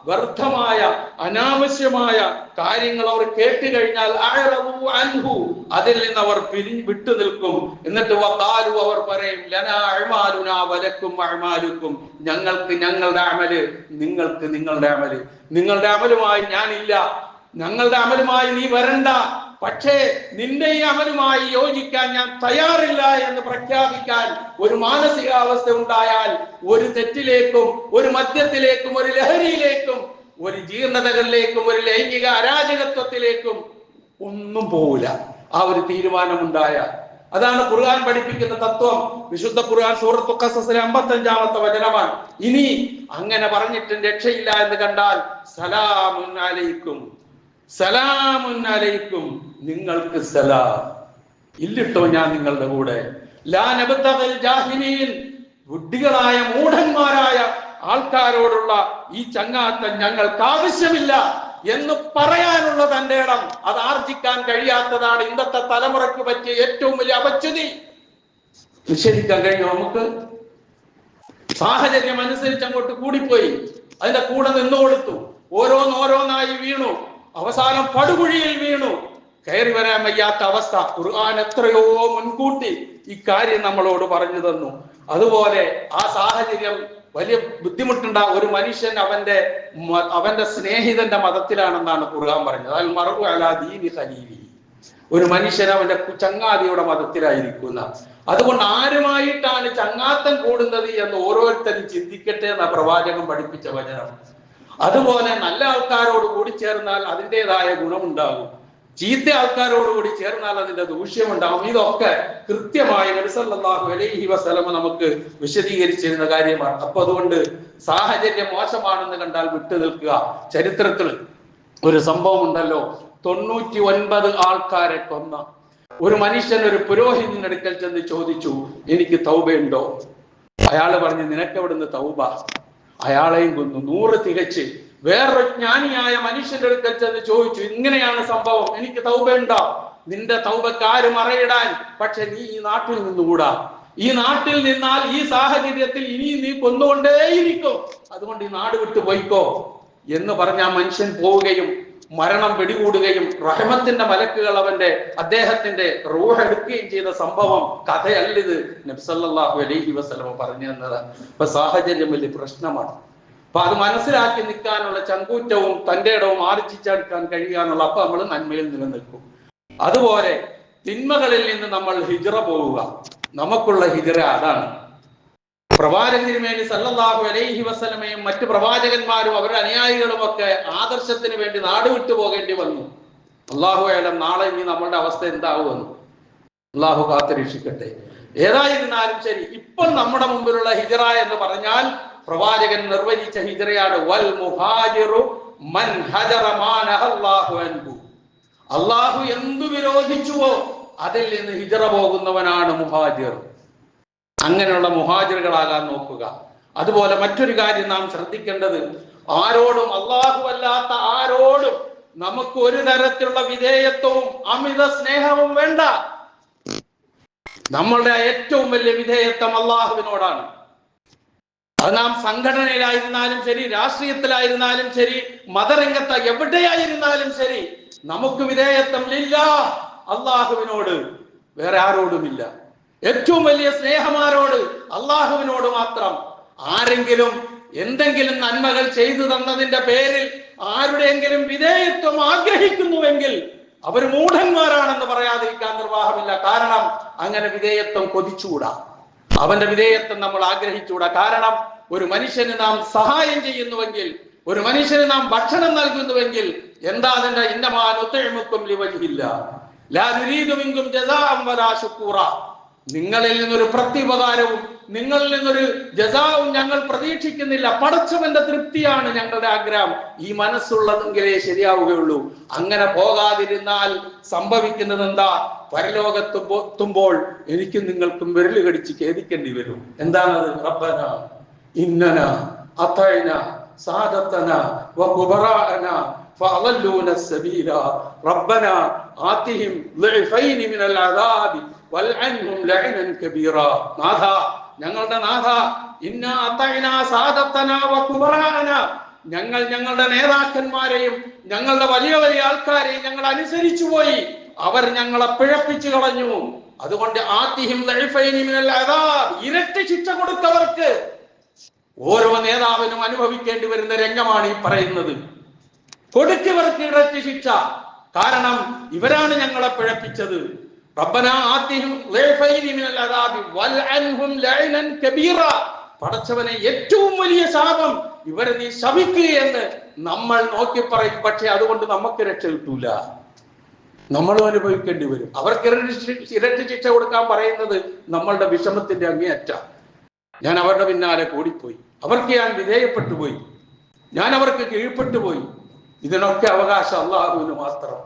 വ്യർത്ഥമായ അനാവശ്യമായ കാര്യങ്ങൾ അവർ കേട്ട് കഴിഞ്ഞാൽ അഅറദു അൻഹു, അതിൽ നിന്ന് അവർ വിട്ടു നിൽക്കും. എന്നിട്ട് വഖാലു, അവർ പറയും ലനാ അഅമാലുനാ വലക്കും അഅമാലുക്കും, ഞങ്ങൾക്ക് ഞങ്ങളുടെ അമല്, നിങ്ങൾക്ക് നിങ്ങളുടെ അമല്. നിങ്ങളുടെ അമലുമായി ഞാനില്ല, ഞങ്ങളുടെ അമലുമായി നീ വരണ്ട, പക്ഷേ നിന്റെ ഈ അമലുമായി യോജിക്കാൻ ഞാൻ തയ്യാറില്ല എന്ന് പ്രഖ്യാപിക്കാൻ ഒരു മാനസികാവസ്ഥ ഉണ്ടായാൽ ഒരു തെറ്റിലേക്കും ഒരു മദ്യത്തിലേക്കും ഒരു ലഹരിയിലേക്കും ഒരു ജീർണതകളിലേക്കും ഒരു ലൈംഗിക അരാജകത്വത്തിലേക്കും ഒന്നും പോവില്ല. ആ ഒരു തീരുമാനമുണ്ടായാൽ. അതാണ് ഖുർആൻ പഠിപ്പിക്കുന്ന തത്വം. വിശുദ്ധ ഖുർആൻ സൂറത്തു ഖസസിലെ 55-ാമത്തെ വചനമാണ്. ഇനി അങ്ങനെ പറഞ്ഞിട്ടും രക്ഷയില്ല എന്ന് കണ്ടാൽ സലാമുൻ അലൈക്കും, സലാമുൻ അലൈക്കും, നിങ്ങൾക്ക് സലാം, ഇല്ലിട്ടോ ഞാൻ നിങ്ങളുടെ കൂടെ. ലാ നബ്തഗിൽ ജാഹിലീൻ, വിഡ്ഢികളായ മൂഢന്മാരായ ആൾക്കാരോടുള്ള ഈ ചങ്ങാത്തം ഞങ്ങൾക്ക് ആവശ്യമില്ല എന്ന് പറയാനുള്ള തന്റെ ഇടം, അത് ആർജിക്കാൻ കഴിയാത്തതാണ് ഇന്നത്തെ തലമുറയ്ക്ക് പറ്റിയ ഏറ്റവും വലിയ അപച്യുതി. നിഷേധിക്കാൻ കഴിയും നമുക്ക്? സാഹചര്യം അനുസരിച്ച് അങ്ങോട്ട് കൂടിപ്പോയി, അതിന്റെ കൂടെ നിന്നു കൊടുത്തു, ഓരോന്നോരോന്നായി വീണു, അവസാനം പടുകുഴിയിൽ വീണു, കയറി വരാൻ വയ്യാത്ത അവസ്ഥ. ഖുർആൻ എത്രയോ മുൻകൂട്ടി ഇക്കാര്യം നമ്മളോട് പറഞ്ഞു തന്നു. അതുപോലെ ആ സാഹചര്യം വലിയ ബുദ്ധിമുട്ടുണ്ടാ. ഒരു മനുഷ്യൻ അവന്റെ സ്നേഹിതന്റെ മതത്തിലാണെന്നാണ് ഖുർആൻ പറഞ്ഞത്. അൽ മർഉ അലാ ദീനി ഖലീലി, ഒരു മനുഷ്യൻ അവന്റെ ചങ്ങാതിയുടെ മതത്തിലായിരിക്കുന്ന. അതുകൊണ്ട് ആരുമായിട്ടാണ് ചങ്ങാത്തം കൂടുന്നത് എന്ന് ഓരോരുത്തരും ചിന്തിക്കട്ടെ എന്ന പ്രവാചകൻ പഠിപ്പിച്ച വചനം. അതുപോലെ നല്ല ആൾക്കാരോട് കൂടി ചേർന്നാൽ അതിൻ്റെതായ ഗുണമുണ്ടാകും, ചീത്ത ആൾക്കാരോട് കൂടി ചേർന്നാൽ അതിന്റെ ദൂഷ്യമുണ്ടാകും. ഇതൊക്കെ കൃത്യമായി നബി സല്ലല്ലാഹു അലൈഹി വസല്ലം നമുക്ക് വിശദീകരിച്ചിരുന്ന കാര്യമാണ്. അപ്പൊ അതുകൊണ്ട് സാഹചര്യം മോശമാണെന്ന് കണ്ടാൽ വിട്ടു നിൽക്കുക. ചരിത്രത്തിൽ ഒരു സംഭവം ഉണ്ടല്ലോ, 99 ആൾക്കാരെ കൊന്ന ഒരു മനുഷ്യൻ ഒരു പുരോഹിതന്റെ അടുക്കൽ ചെന്ന് ചോദിച്ചു, എനിക്ക് തൗബയുണ്ടോ? അയാൾ പറഞ്ഞു, നിനക്കെവിടുന്ന് തൗബ? അയാളെയും കൊന്നു. 100 തികച്ച്. വേറൊരു ജ്ഞാനിയായ മനുഷ്യന്റെ അടുക്കൽ ചെന്ന് ചോദിച്ചു, ഇങ്ങനെയാണ് സംഭവം, എനിക്ക് തൗബയുണ്ടോ? നിന്റെ തൗബക്ക് ആരും അറിയിടാൻ, പക്ഷെ നീ ഈ നാട്ടിൽ നിന്നുകൂടാ. ഈ നാട്ടിൽ നിന്നാൽ ഈ സാഹചര്യത്തിൽ ഇനി നീ കൊന്നുകൊണ്ടേയിരിക്കും, അതുകൊണ്ട് ഈ നാട് വിട്ടു പോയിക്കോ എന്ന് പറഞ്ഞ ആ മനുഷ്യൻ പോവുകയും മരണം പിടികൂടുകയും റഹ്മത്തിന്റെ മലക്കുകൾ അദ്ദേഹത്തിന്റെ റൂഹ് എടുക്കുകയും ചെയ്ത സംഭവം കഥയല്ലിത്. നബി സല്ലല്ലാഹു അലൈഹി വസല്ലം പറഞ്ഞു തന്നതാണ്. അപ്പൊ സാഹചര്യം വലിയ പ്രശ്നമാണ്. അപ്പൊ അത് മനസ്സിലാക്കി നിൽക്കാനുള്ള ചങ്കൂറ്റവും തന്റെ ഇടവും ആർജിച്ചെടുക്കാൻ കഴിയാനുള്ള, അപ്പൊ നമ്മൾ നന്മയിൽ നിലനിൽക്കും. അതുപോലെ തിന്മകളിൽ നിന്ന് നമ്മൾ ഹിജ്റ പോവുക, നമുക്കുള്ള ഹിജ്റ അതാണ്. പ്രവാചകൻ തിരുമേനി സല്ലല്ലാഹു അലൈഹി വസല്ലമയും മറ്റു പ്രവാചകന്മാരും അവരുടെ അനുയായികളും ഒക്കെ ആദർശത്തിന് വേണ്ടി നാട് വിട്ടു പോകേണ്ടി വന്നു. അല്ലാഹു അലം നാളെ ഇനി നമ്മളുടെ അവസ്ഥ എന്താവുമെന്ന് അല്ലാഹു കാത്തുരക്ഷിക്കട്ടെ. ഏതായിരുന്നാലും ശരി, ഇപ്പോൾ നമ്മുടെ മുമ്പിലുള്ള ഹിജ്റ എന്ന് പറഞ്ഞാൽ പ്രവാചകൻ നിർവചിച്ച ഹിജ്റയാണ്. വൽ മുഹാജിറു മൻ ഹജറ മാ നഹല്ലാഹു അൻഹു. അല്ലാഹു എന്തു വിരോധിച്ചുവോ അതിൽ നിന്ന് ഹിജ്റ പോകുന്നവനാണ് മുഹാജിർ. അങ്ങനെയുള്ള മുഹാജിറുകളാകാൻ നോക്കുക. അതുപോലെ മറ്റൊരു കാര്യം നാം ശ്രദ്ധിക്കേണ്ടത്, ആരോടും, അല്ലാഹു അല്ലാത്ത ആരോടും നമുക്ക് ഒരു തരത്തിലുള്ള വിധേയത്വവും അമിത സ്നേഹവും വേണ്ട. നമ്മളുടെ ഏറ്റവും വലിയ വിധേയത്വം അല്ലാഹുവിനോടാണ്. അത് നാം സംഘടനയിലായിരുന്നാലും ശരി, രാഷ്ട്രീയത്തിലായിരുന്നാലും ശരി, മതരംഗത്ത് എവിടെയായിരുന്നാലും ശരി, നമുക്ക് വിധേയത്വം ലില്ലാഹ്, അല്ലാഹുവിനോട്, വേറെ ആരോടുമില്ല. ഏറ്റവും വലിയ സ്നേഹമാരോട്? അല്ലാഹുവിനോട് മാത്രം. ആരെങ്കിലും എന്തെങ്കിലും നന്മകൾ ചെയ്തു തന്നതിന്റെ പേരിൽ ആരുടെയെങ്കിലും വിധേയത്വം ആഗ്രഹിക്കുന്നുവെങ്കിൽ അവർ മൂഢന്മാരാണെന്ന് പറയാതിരിക്കാൻ നിർവാഹമില്ല. കാരണം അങ്ങനെ വിധേയത്വം കൊതിച്ചുകൂടാ, അവന്റെ വിധേയത്വം നമ്മൾ ആഗ്രഹിച്ചുകൂടാ. കാരണം ഒരു മനുഷ്യന് നാം സഹായം ചെയ്യുന്നുവെങ്കിൽ, ഒരു മനുഷ്യന് നാം ഭക്ഷണം നൽകുന്നുവെങ്കിൽ എന്താ അതിന്റെ ഇന്നമാനുത്തഴുമുക്കും ലിവജില്ല ലാ നുരീദു മിൻകും ജസാഅൻ വലാ ശുക്കൂറ. നിങ്ങളിൽ നിന്നൊരു പ്രത്യുപകാരവും നിങ്ങളിൽ നിന്നൊരു ജസാവും ഞങ്ങൾ പ്രതീക്ഷിക്കുന്നില്ല. പടച്ചവന്റെ തൃപ്തിയാണ് ഞങ്ങളുടെ ആഗ്രഹം. ഈ മനസ്സുള്ളതെങ്കിലേ ശരിയാവുകയുള്ളൂ. അങ്ങനെ പോകാതിരുന്നാൽ സംഭവിക്കുന്നത് എന്താ? പരലോകത്തെത്തുമ്പോൾ എനിക്കും നിങ്ങൾക്കും വിരല് കടിച്ച് ഖേദിക്കേണ്ടി വരും. എന്താണത്? റബ്ബനാ ഇന്നനാ അതഅനാ സാദത്തനാ വകുബറാഅനാ فأضلون السبيل ربنا آتهم ضعفين من العذاب والعنهم لعنا كبيرا. നാഥ, ഞങ്ങളുടെ നാഥ, ഇന്നാ അതഅനാ സാദത്തനാ വകുബറാഅനാ, ഞങ്ങൾ ഞങ്ങളുടെ നേതാക്കന്മാരെയും ഞങ്ങളുടെ വലിയ വലിയ ആൾക്കാരെയും ഞങ്ങൾ അനുസരിച്ചു പോയി. അവർ ഞങ്ങളെ പിഴപ്പിച്ചു കളഞ്ഞു. അതുകൊണ്ട് ആതിഹിം ദഇഫൈനി മിനൽ അദാബ്, ഇരട്ടി ശിക്ഷ കൊടുത്തവർക്ക്. ഓരോ നേതാവിനും അനുഭവിക്കേണ്ടി വരുന്ന രംഗമാണ് ഈ പറയുന്നത്. കൊടുക്കവർക്ക് ഇരട്ടി ശിക്ഷ. കാരണം ഇവരാണ് ഞങ്ങളെ പിഴപ്പിച്ചത്. റബ്ബനാ ആതിഹിം ദഇഫൈനി മിനൽ അദാബി വൽഅൻഹും ലഅനൻ കബീറ. പടച്ചവനെ, ഏറ്റവും വലിയ ശാപം ഇവരെ നീ ശപിക്കുകയെന്ന് നമ്മൾ നോക്കി പറയും. പക്ഷെ അതുകൊണ്ട് നമുക്ക് രക്ഷ കിട്ടൂല, നമ്മളും അനുഭവിക്കേണ്ടി വരും. അവർക്ക് ഇരട്ടി ശിക്ഷ കൊടുക്കാൻ പറയുന്നത് നമ്മളുടെ വിഷമത്തിന്റെ അങ്ങേയറ്റ. ഞാൻ അവരുടെ പിന്നാലെ കൂടിപ്പോയി, അവർക്ക് ഞാൻ വിധേയപ്പെട്ടു പോയി, ഞാൻ അവർക്ക് കീഴ്പ്പെട്ടു പോയി. ഇതിനൊക്കെ അവകാശം അള്ളാഹുവിന് മാത്രം.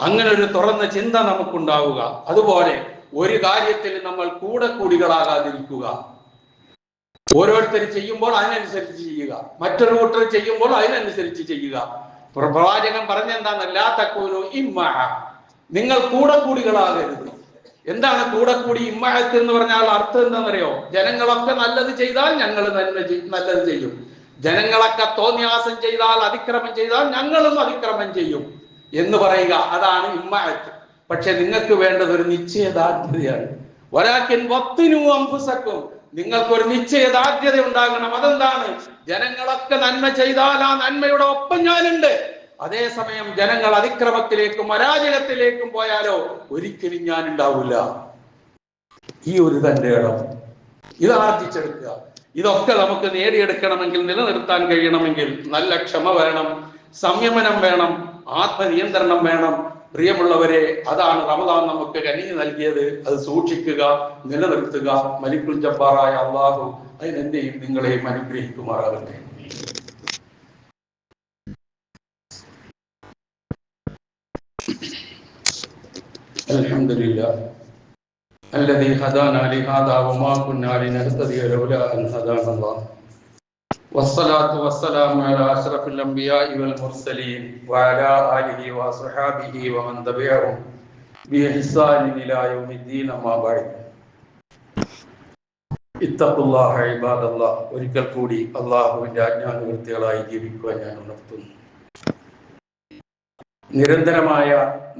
അങ്ങനെ ഒരു തുറന്ന ചിന്ത നമുക്കുണ്ടാവുക. അതുപോലെ ഒരു കാര്യത്തിൽ നമ്മൾ കൂടികളാകാതിരിക്കുക. ഓരോരുത്തർ ചെയ്യുമ്പോൾ അതിനനുസരിച്ച് ചെയ്യുക, മറ്റൊരു കൂട്ടർ ചെയ്യുമ്പോൾ അതിനനുസരിച്ച് ചെയ്യുക. പ്രവാചകൻ പറഞ്ഞെന്താണ്? ലാ തകൂനു ഇമ്മാ, നിങ്ങൾ കൂടികളാകരുത്. എന്താണ് കൂടി? ഇമ്മാഅത്ത് എന്ന് പറഞ്ഞാൽ അർത്ഥം എന്താണെന്നറിയോ? ജനങ്ങളൊക്കെ നല്ലത് ചെയ്താൽ ഞങ്ങൾ നല്ലത് ചെയ്യും, ജനങ്ങളൊക്കെ തോന്നിയാസം ചെയ്താൽ, അതിക്രമം ചെയ്താൽ ഞങ്ങളും അതിക്രമം ചെയ്യും എന്ന് പറയുക. അതാണ് ഇമ്മാഅത്ത്. പക്ഷെ നിങ്ങൾക്ക് വേണ്ടത് ഒരു നിശ്ചയദാർഢ്യതയാണ്. വലാകിൻ വത്തിനു അൻഫുസക്കും, നിങ്ങൾക്കൊരു നിശ്ചയദാർഢ്യത ഉണ്ടാകണം. അതെന്താണ്? ജനങ്ങളൊക്കെ നന്മ ചെയ്താൽ ആ നന്മയുടെ ഒപ്പം ഞാനുണ്ട്. അതേസമയം ജനങ്ങൾ അതിക്രമത്തിലേക്കും അരാജകത്തിലേക്കും പോയാലോ ഒരിക്കലും ഞാൻ ഉണ്ടാവില്ല. ഈ ഒരു തന്റെ ഇടം ഇത് ആർജിച്ചെടുക്കുക. ഇതൊക്കെ നമുക്ക് നേടിയെടുക്കണമെങ്കിൽ, നിലനിർത്താൻ കഴിയണമെങ്കിൽ നല്ല ക്ഷമ വേണം, സംയമനം വേണം, ആത്മനിയന്ത്രണം വേണം. പ്രിയമുള്ളവരെ, അതാണ് റമദാൻ നമുക്ക് കനിഞ്ഞു നൽകിയത്. അത് സൂക്ഷിക്കുക, നിലനിർത്തുക. മലിക്കുൽ ജബ്ബാറായ അല്ലാഹു അതിനെന്റെയും നിങ്ങളെയും അനുഗ്രഹിക്കുമാറാകട്ടെ. അൽഹംദുലില്ലാ الذي هدانا لهذا وما كنا لنهتدي لولا أن هدانا الله والصلاة والسلام على أشرف الأنبياء والمرسلين وعلى آله وصحبه ومن تبعهم بإحسان إلى يوم الدين أما بعد اتقوا الله عباد الله. ഒരിക്കൽ കൂടി അല്ലാഹുവിന്റെ ആജ്ഞാനുവർത്തികളായി ജീവിക്കുവാൻ ഞാൻ ഉണർത്തുന്നു. നിരന്തരമായ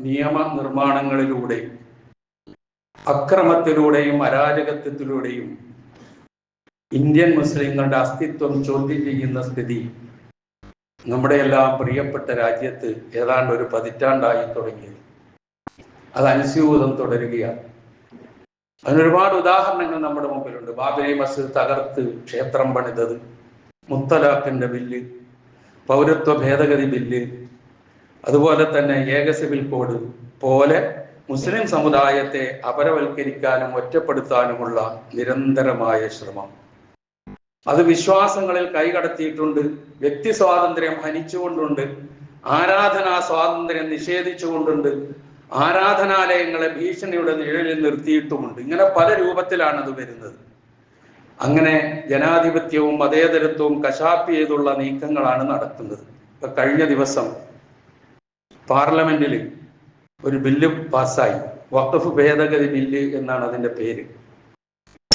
നിയമ നിർമ്മാണങ്ങളിലൂടെ, അക്രമത്തിലൂടെയും അരാജകത്വത്തിലൂടെയും ഇന്ത്യൻ മുസ്ലിങ്ങളുടെ അസ്തിത്വം ചോദ്യം ചെയ്യുന്ന സ്ഥിതി നമ്മുടെ എല്ലാം പ്രിയപ്പെട്ട രാജ്യത്ത് ഏതാണ്ട് ഒരു പതിറ്റാണ്ടായി തുടങ്ങി. അത് അനുസ്യൂതം തുടരുകയാണ്. അതിനൊരുപാട് ഉദാഹരണങ്ങൾ നമ്മുടെ മുമ്പിലുണ്ട്. ബാബരി മസ്ജിദ് തകർത്ത് ക്ഷേത്രം പണിതത്, മുത്തലാഖിന്റെ ബില്ല്, പൗരത്വ ഭേദഗതി ബില്ല്, അതുപോലെ തന്നെ ഏക സിവിൽ കോഡ് പോലെ മുസ്ലിം സമുദായത്തെ അപരവൽക്കരിക്കാനും ഒറ്റപ്പെടുത്താനുമുള്ള നിരന്തരമായ ശ്രമം. അത് വിശ്വാസങ്ങളിൽ കൈകടത്തിയിട്ടുണ്ട്, വ്യക്തി സ്വാതന്ത്ര്യം ഹനിച്ചുകൊണ്ടുണ്ട്, ആരാധനാ സ്വാതന്ത്ര്യം നിഷേധിച്ചുകൊണ്ടുണ്ട്, ആരാധനാലയങ്ങളെ ഭീഷണിയുടെ നിഴലിൽ നിർത്തിയിട്ടുമുണ്ട്. ഇങ്ങനെ പല രൂപത്തിലാണ് അത് വരുന്നത്. അങ്ങനെ ജനാധിപത്യവും മതേതരത്വവും കശാപ്പ് ചെയ്തുള്ള നീക്കങ്ങളാണ് നടത്തുന്നത്. ഇപ്പൊ കഴിഞ്ഞ ദിവസം പാർലമെന്റിൽ ഒരു ബില്ല് പാസ്സായി. വഖഫ് ഭേദഗതി ബില്ല് എന്നാണ് അതിന്റെ പേര്.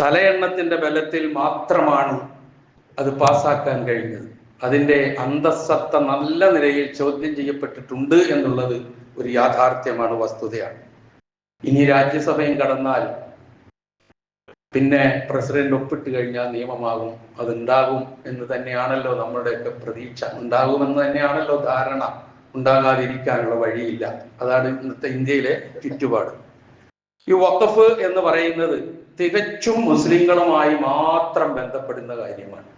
തലയെണ്ണത്തിന്റെ ബലത്തിൽ മാത്രമാണ് അത് പാസ്സാക്കാൻ കഴിഞ്ഞത്. അതിന്റെ അന്തസ്സത്ത നല്ല നിലയിൽ ചോദ്യം ചെയ്യപ്പെട്ടിട്ടുണ്ട് എന്നുള്ളത് ഒരു യാഥാർത്ഥ്യമാണ്, വസ്തുതയാണ്. ഇനി രാജ്യസഭയും കടന്നാൽ പിന്നെ പ്രസിഡന്റ് ഒപ്പിട്ട് കഴിഞ്ഞാൽ നിയമമാകും. അതുണ്ടാകും എന്ന് തന്നെയാണല്ലോ നമ്മുടെയൊക്കെ പ്രതീക്ഷ. ഉണ്ടാകുമെന്ന് തന്നെയാണല്ലോ ധാരണ. ഉണ്ടാകാതിരിക്കാനുള്ള വഴിയില്ല. അതാണ് ഇന്നത്തെ ഇന്ത്യയിലെ ചുറ്റുപാട്. ഈ വഖഫ് എന്ന് പറയുന്നത് തികച്ചും മുസ്ലിങ്ങളുമായി മാത്രം ബന്ധപ്പെടുന്ന കാര്യമാണ്.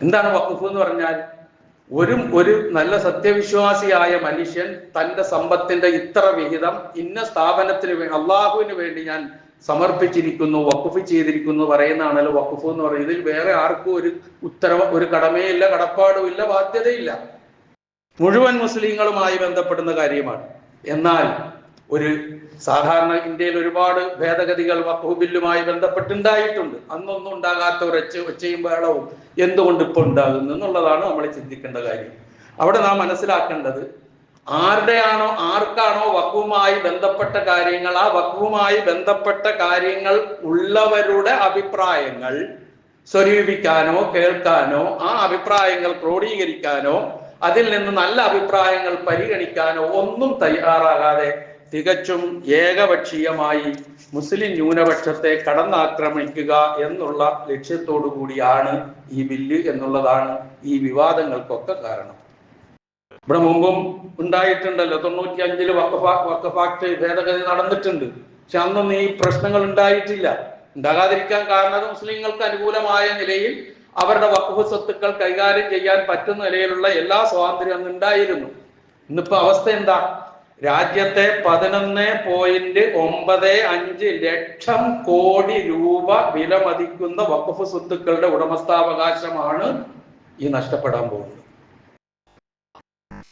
എന്താണ് വഖഫ് എന്ന് പറഞ്ഞാൽ? ഒരു നല്ല സത്യവിശ്വാസിയായ മനുഷ്യൻ തൻ്റെ സമ്പത്തിന്റെ ഇത്ര വിഹിതം ഇന്ന സ്ഥാപനത്തിന് അള്ളാഹുവിന് വേണ്ടി ഞാൻ സമർപ്പിച്ചിരിക്കുന്നു, വഖഫ് ചെയ്തിരിക്കുന്നു പറയുന്നതാണല്ലോ വഖഫ് എന്ന് പറയുന്നത്. ഇതിൽ വേറെ ആർക്കും ഒരു കടമയില്ല, കടപ്പാടും ഇല്ല, ബാധ്യതയില്ല. മുഴുവൻ മുസ്ലിങ്ങളുമായി ബന്ധപ്പെടുന്ന കാര്യമാണ്. എന്നാൽ ഒരു സാധാരണ ഇന്ത്യയിൽ ഒരുപാട് ഭേദഗതികൾ വഖഫ് ബില്ലുമായി ബന്ധപ്പെട്ടുണ്ടായിട്ടുണ്ട്. അന്നൊന്നും ഉണ്ടാകാത്ത ഒച്ചയും ബഹളവും എന്തുകൊണ്ട് ഇപ്പോൾ ഉണ്ടാകുന്നു എന്നുള്ളതാണ് നമ്മൾ ചിന്തിക്കേണ്ട കാര്യം. അവിടെ നാം മനസ്സിലാക്കേണ്ടത്, ആർക്കാണോ വഖഫുമായി ബന്ധപ്പെട്ട കാര്യങ്ങൾ, ആ വഖഫുമായി ബന്ധപ്പെട്ട കാര്യങ്ങൾ ഉള്ളവരുടെ അഭിപ്രായങ്ങൾ സ്വരൂപിക്കാനോ കേൾക്കാനോ ആ അഭിപ്രായങ്ങൾ ക്രോഡീകരിക്കാനോ അതിൽ നിന്ന് നല്ല അഭിപ്രായങ്ങൾ പരിഗണിക്കാനോ ഒന്നും തയ്യാറാകാതെ തികച്ചും ഏകപക്ഷീയമായി മുസ്ലിം ന്യൂനപക്ഷത്തെ കടന്നാക്രമിക്കുക എന്നുള്ള ലക്ഷ്യത്തോടു കൂടിയാണ് ഈ ബില്ല് എന്നുള്ളതാണ് ഈ വിവാദങ്ങൾക്കൊക്കെ കാരണം. ഇവിടെ മുമ്പും ഉണ്ടായിട്ടുണ്ടല്ലോ, 95-ൽ വഖഫ് ആക്ട് ഭേദഗതി നടന്നിട്ടുണ്ട്. പക്ഷെ അന്നൊന്നും ഈ പ്രശ്നങ്ങൾ ഉണ്ടായിട്ടില്ല. ഉണ്ടാകാതിരിക്കാൻ കാരണം മുസ്ലിങ്ങൾക്ക് അനുകൂലമായ നിലയിൽ അവരുടെ വഖഫ് സ്വത്തുക്കൾ കൈകാര്യം ചെയ്യാൻ പറ്റുന്ന നിലയിലുള്ള എല്ലാ സ്വാതന്ത്ര്യം അന്ന് ഉണ്ടായിരുന്നു. ഇന്നിപ്പോ അവസ്ഥ എന്താ? രാജ്യത്തെ 11.95 ലക്ഷം കോടി രൂപ വിലമതിക്കുന്ന വഖഫ് സ്വത്തുക്കളുടെ ഉടമസ്ഥാവകാശമാണ് ഈ നഷ്ടപ്പെടാൻ പോകുന്നത്.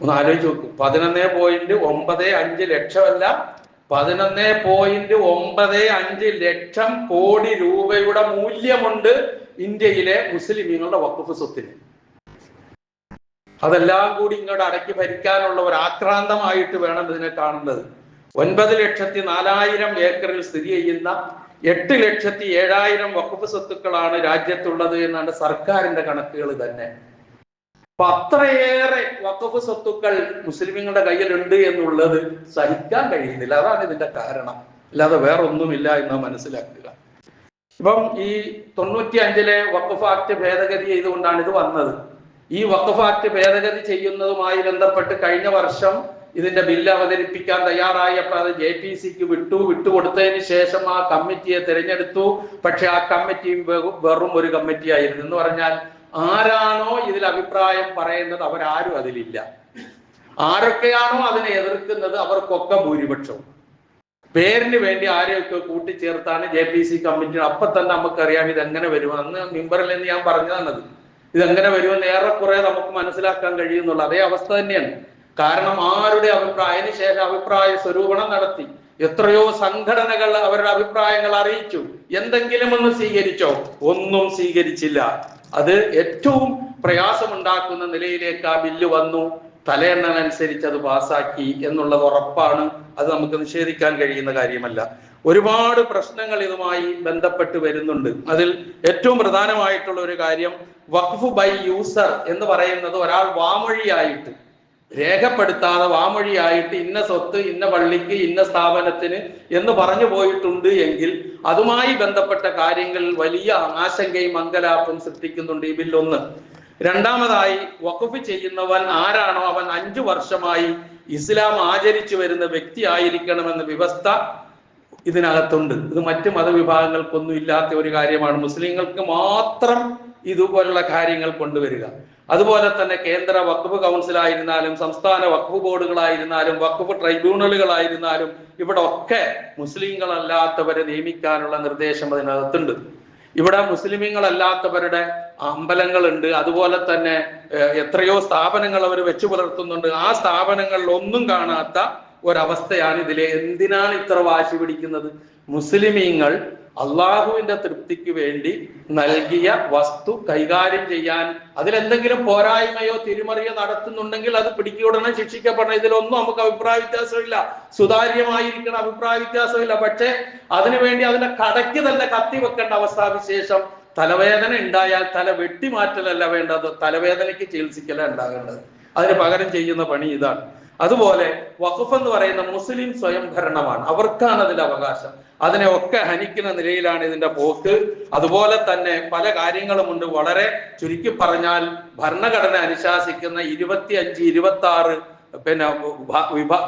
ഒന്ന് ആലോചിച്ച് നോക്ക്. 11.95 ലക്ഷമല്ല, 11.95 ലക്ഷം കോടി രൂപയുടെ മൂല്യമുണ്ട് ഇന്ത്യയിലെ മുസ്ലിമീങ്ങളുടെ വഖഫ് സ്വത്തിന്. അതെല്ലാം കൂടി ഇങ്ങോട്ട് അടക്കി ഭരിക്കാനുള്ള ഒരു ആക്രാന്തമായിട്ട് വേണം ഇതിനെ കാണുന്നത്. 9,04,000 ഏക്കറിൽ സ്ഥിതി ചെയ്യുന്ന 8,07,000 വഖഫ് സ്വത്തുക്കളാണ് രാജ്യത്തുള്ളത് എന്നാണ് സർക്കാരിന്റെ കണക്കുകൾ തന്നെ. അപ്പൊ അത്രയേറെ വഖഫ് സ്വത്തുക്കൾ മുസ്ലിമീങ്ങളുടെ കയ്യിലുണ്ട് എന്നുള്ളത് സഹിക്കാൻ കഴിയുന്നില്ല. അതാണ് ഇതിന്റെ കാരണം, അല്ലാതെ വേറൊന്നുമില്ല എന്ന് മനസ്സിലാക്കുക. ഇപ്പം ഈ 95-ലെ വഖഫ് ആക്ട് ഭേദഗതി ചെയ്തുകൊണ്ടാണ് ഇത് വന്നത്. ഈ വഖഫ് ആക്ട് ഭേദഗതി ചെയ്യുന്നതുമായി ബന്ധപ്പെട്ട് കഴിഞ്ഞ വർഷം ഇതിന്റെ ബില്ല് അവതരിപ്പിക്കാൻ തയ്യാറായപ്പോൾ അത് JPCക്ക് വിട്ടുകൊടുത്തതിന് ശേഷം ആ കമ്മിറ്റിയെ തിരഞ്ഞെടുത്തു. പക്ഷെ ആ കമ്മിറ്റിയും വെറും ഒരു കമ്മിറ്റി ആയിരുന്നു. എന്ന് പറഞ്ഞാൽ ആരാണോ ഇതിൽ അഭിപ്രായം പറയുന്നത് അവരാരും അതിലില്ല. ആരൊക്കെയാണോ അതിനെ എതിർക്കുന്നത് അവർക്കൊക്കെ ഭൂരിപക്ഷവും. പേരിന് വേണ്ടി ആരെയൊക്കെ കൂട്ടിച്ചേർത്താണ് JPC കമ്മിറ്റി. അപ്പൊ തന്നെ നമുക്കറിയാം ഇതെങ്ങനെ വരും. അന്ന് മിമ്പറിൽ നിന്ന് ഞാൻ പറഞ്ഞതാണത്. ഇതെങ്ങനെ വരുമെന്ന് ഏറെക്കുറെ നമുക്ക് മനസ്സിലാക്കാൻ കഴിയുന്നുള്ള അതേ അവസ്ഥ തന്നെയാണ്. കാരണം ആരുടെ അതിന് ശേഷം അഭിപ്രായ സ്വരൂപണം നടത്തി. എത്രയോ സംഘടനകൾ അവരുടെ അഭിപ്രായങ്ങൾ അറിയിച്ചു. എന്തെങ്കിലും ഒന്ന് സ്വീകരിച്ചോ? ഒന്നും സ്വീകരിച്ചില്ല. അത് ഏറ്റവും പ്രയാസമുണ്ടാക്കുന്ന നിലയിലേക്ക് ആ ബില്ല് വന്നു. തലയെണ്ണനുസരിച്ച് അത് പാസാക്കി എന്നുള്ളത് ഉറപ്പാണ്. അത് നമുക്ക് നിഷേധിക്കാൻ കഴിയുന്ന കാര്യമല്ല. ഒരുപാട് പ്രശ്നങ്ങൾ ഇതുമായി ബന്ധപ്പെട്ട് വരുന്നുണ്ട്. അതിൽ ഏറ്റവും പ്രധാനമായിട്ടുള്ള ഒരു കാര്യം, വഖഫ് ബൈ യൂസർ എന്ന് പറയുന്നത് ഒരാൾ വാമൊഴിയായിട്ട് രേഖപ്പെടുത്താതെ വാമൊഴിയായിട്ട് ഇന്ന സ്വത്ത് ഇന്ന പള്ളിക്ക് ഇന്ന സ്ഥാപനത്തിന് എന്ന് പറഞ്ഞു പോയിട്ടുണ്ട് എങ്കിൽ അതുമായി ബന്ധപ്പെട്ട കാര്യങ്ങളിൽ വലിയ ആശങ്കയും അങ്കലാപ്പും സൃഷ്ടിക്കുന്നുണ്ട് ഈ ബില്ലൊന്ന്. രണ്ടാമതായി, വഖഫ് ചെയ്യുന്നവൻ ആരാണോ അവൻ 5 വർഷമായി ഇസ്ലാം ആചരിച്ചു വരുന്ന വ്യക്തി ആയിരിക്കണമെന്ന വ്യവസ്ഥ ഇതിനകത്തുണ്ട്. ഇത് മറ്റു മതവിഭാഗങ്ങൾക്കൊന്നും ഇല്ലാത്ത ഒരു കാര്യമാണ്. മുസ്ലിങ്ങൾക്ക് മാത്രം ഇതുപോലുള്ള കാര്യങ്ങൾ കൊണ്ടുവരിക. അതുപോലെ തന്നെ കേന്ദ്ര വഖഫ് കൗൺസിലായിരുന്നാലും സംസ്ഥാന വഖഫ് ബോർഡുകളായിരുന്നാലും വഖഫ് ട്രൈബ്യൂണലുകളായിരുന്നാലും ഇവിടെ ഒക്കെ മുസ്ലിങ്ങളല്ലാത്തവരെ നിയമിക്കാനുള്ള നിർദ്ദേശം അതിനകത്തുണ്ട്. ഇവിടെ മുസ്ലിമീങ്ങളല്ലാത്തവരുടെ അമ്പലങ്ങളുണ്ട്. അതുപോലെ തന്നെ എത്രയോ സ്ഥാപനങ്ങൾ അവർ വെച്ചു പുലർത്തുന്നുണ്ട്. ആ സ്ഥാപനങ്ങളിൽ ഒന്നും കാണാത്ത ഒരവസ്ഥയാണ് ഇതിലെ. എന്തിനാണ് ഇത്ര വാശി പിടിക്കുന്നത്? മുസ്ലിമീങ്ങൾ അള്ളാഹുവിന്റെ തൃപ്തിക്ക് വേണ്ടി നൽകിയ വസ്തു കൈകാര്യം ചെയ്യാൻ അതിലെന്തെങ്കിലും പോരായ്മയോ തിരിമറിയോ നടത്തുന്നുണ്ടെങ്കിൽ അത് പിടിക്കുടനെ ശിക്ഷിക്കപ്പെടണം. ഇതിലൊന്നും നമുക്ക് അഭിപ്രായ വ്യത്യാസമില്ല. സുതാര്യമായിരിക്കണം, അഭിപ്രായ വ്യത്യാസമില്ല. പക്ഷെ അതിനുവേണ്ടി അതിന്റെ കടയ്ക്ക് തന്നെ കത്തി വെക്കേണ്ട അവസ്ഥാവിശേഷം. തലവേദന ഉണ്ടായാൽ തല വെട്ടിമാറ്റലല്ല വേണ്ടത്, തലവേദനയ്ക്ക് ചികിത്സിക്കല ഉണ്ടാകേണ്ടത്. അതിന് പകരം ചെയ്യുന്ന പണി ഇതാണ്. അതുപോലെ വഖഫ് എന്ന് പറയുന്ന മുസ്ലിം സ്വയംഭരണമാണ്, അവർക്കാണ് അതിൽ അവകാശം. അതിനെ ഒക്കെ ഹനിക്കുന്ന നിലയിലാണ് ഇതിന്റെ പോക്ക്. അതുപോലെ തന്നെ പല കാര്യങ്ങളുമുണ്ട്. വളരെ ചുരുക്കി പറഞ്ഞാൽ ഭരണഘടന അനുശാസിക്കുന്ന 25, 26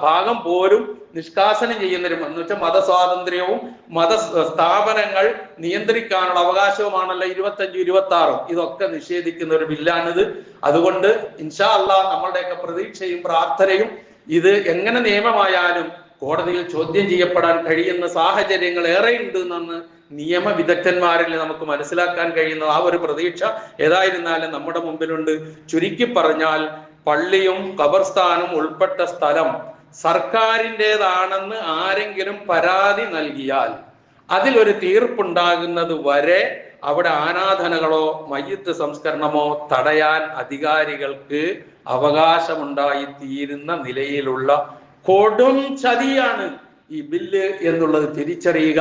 ഭാഗം പോലും നിഷ്കാസനം ചെയ്യുന്നതിനും എന്ന് വെച്ചാൽ മതസ്വാതന്ത്ര്യവും മതസ്ഥാപനങ്ങൾ നിയന്ത്രിക്കാനുള്ള അവകാശവുമാണല്ലോ 25, 26. ഇതൊക്കെ നിഷേധിക്കുന്ന ഒരു ബില്ലാണിത്. അതുകൊണ്ട് ഇൻഷാ അല്ലാഹ് നമ്മളുടെയൊക്കെ പ്രതീക്ഷയും പ്രാർത്ഥനയും ഇത് എങ്ങനെ നിയമമായാലും കോടതിയിൽ ചോദ്യം ചെയ്യപ്പെടാൻ കഴിയുന്ന സാഹചര്യങ്ങൾ ഏറെയുണ്ട് എന്നാണ് നിയമവിദഗ്ധന്മാരിൽ നമുക്ക് മനസ്സിലാക്കാൻ കഴിയുന്ന ആ ഒരു പ്രതീക്ഷ ഏതായിരുന്നാലും നമ്മുടെ മുമ്പിലുണ്ട്. ചുരുക്കി പറഞ്ഞാൽ പള്ളിയും ഖബർസ്ഥാനും ഉൾപ്പെട്ട സ്ഥലം സർക്കാരിൻ്റെതാണെന്ന് ആരെങ്കിലും പരാതി നൽകിയാൽ അതിലൊരു തീർപ്പുണ്ടാകുന്നത് വരെ അവിടെ ആരാധനകളോ മയ്യിത്ത് സംസ്കരണമോ തടയാൻ അധികാരികൾക്ക് അവകാശമുണ്ടായി തീരുന്ന നിലയിലുള്ള കൊടും ചതിയാണ് ഈ ബില്ല് എന്നുള്ളത് തിരിച്ചറിയുക.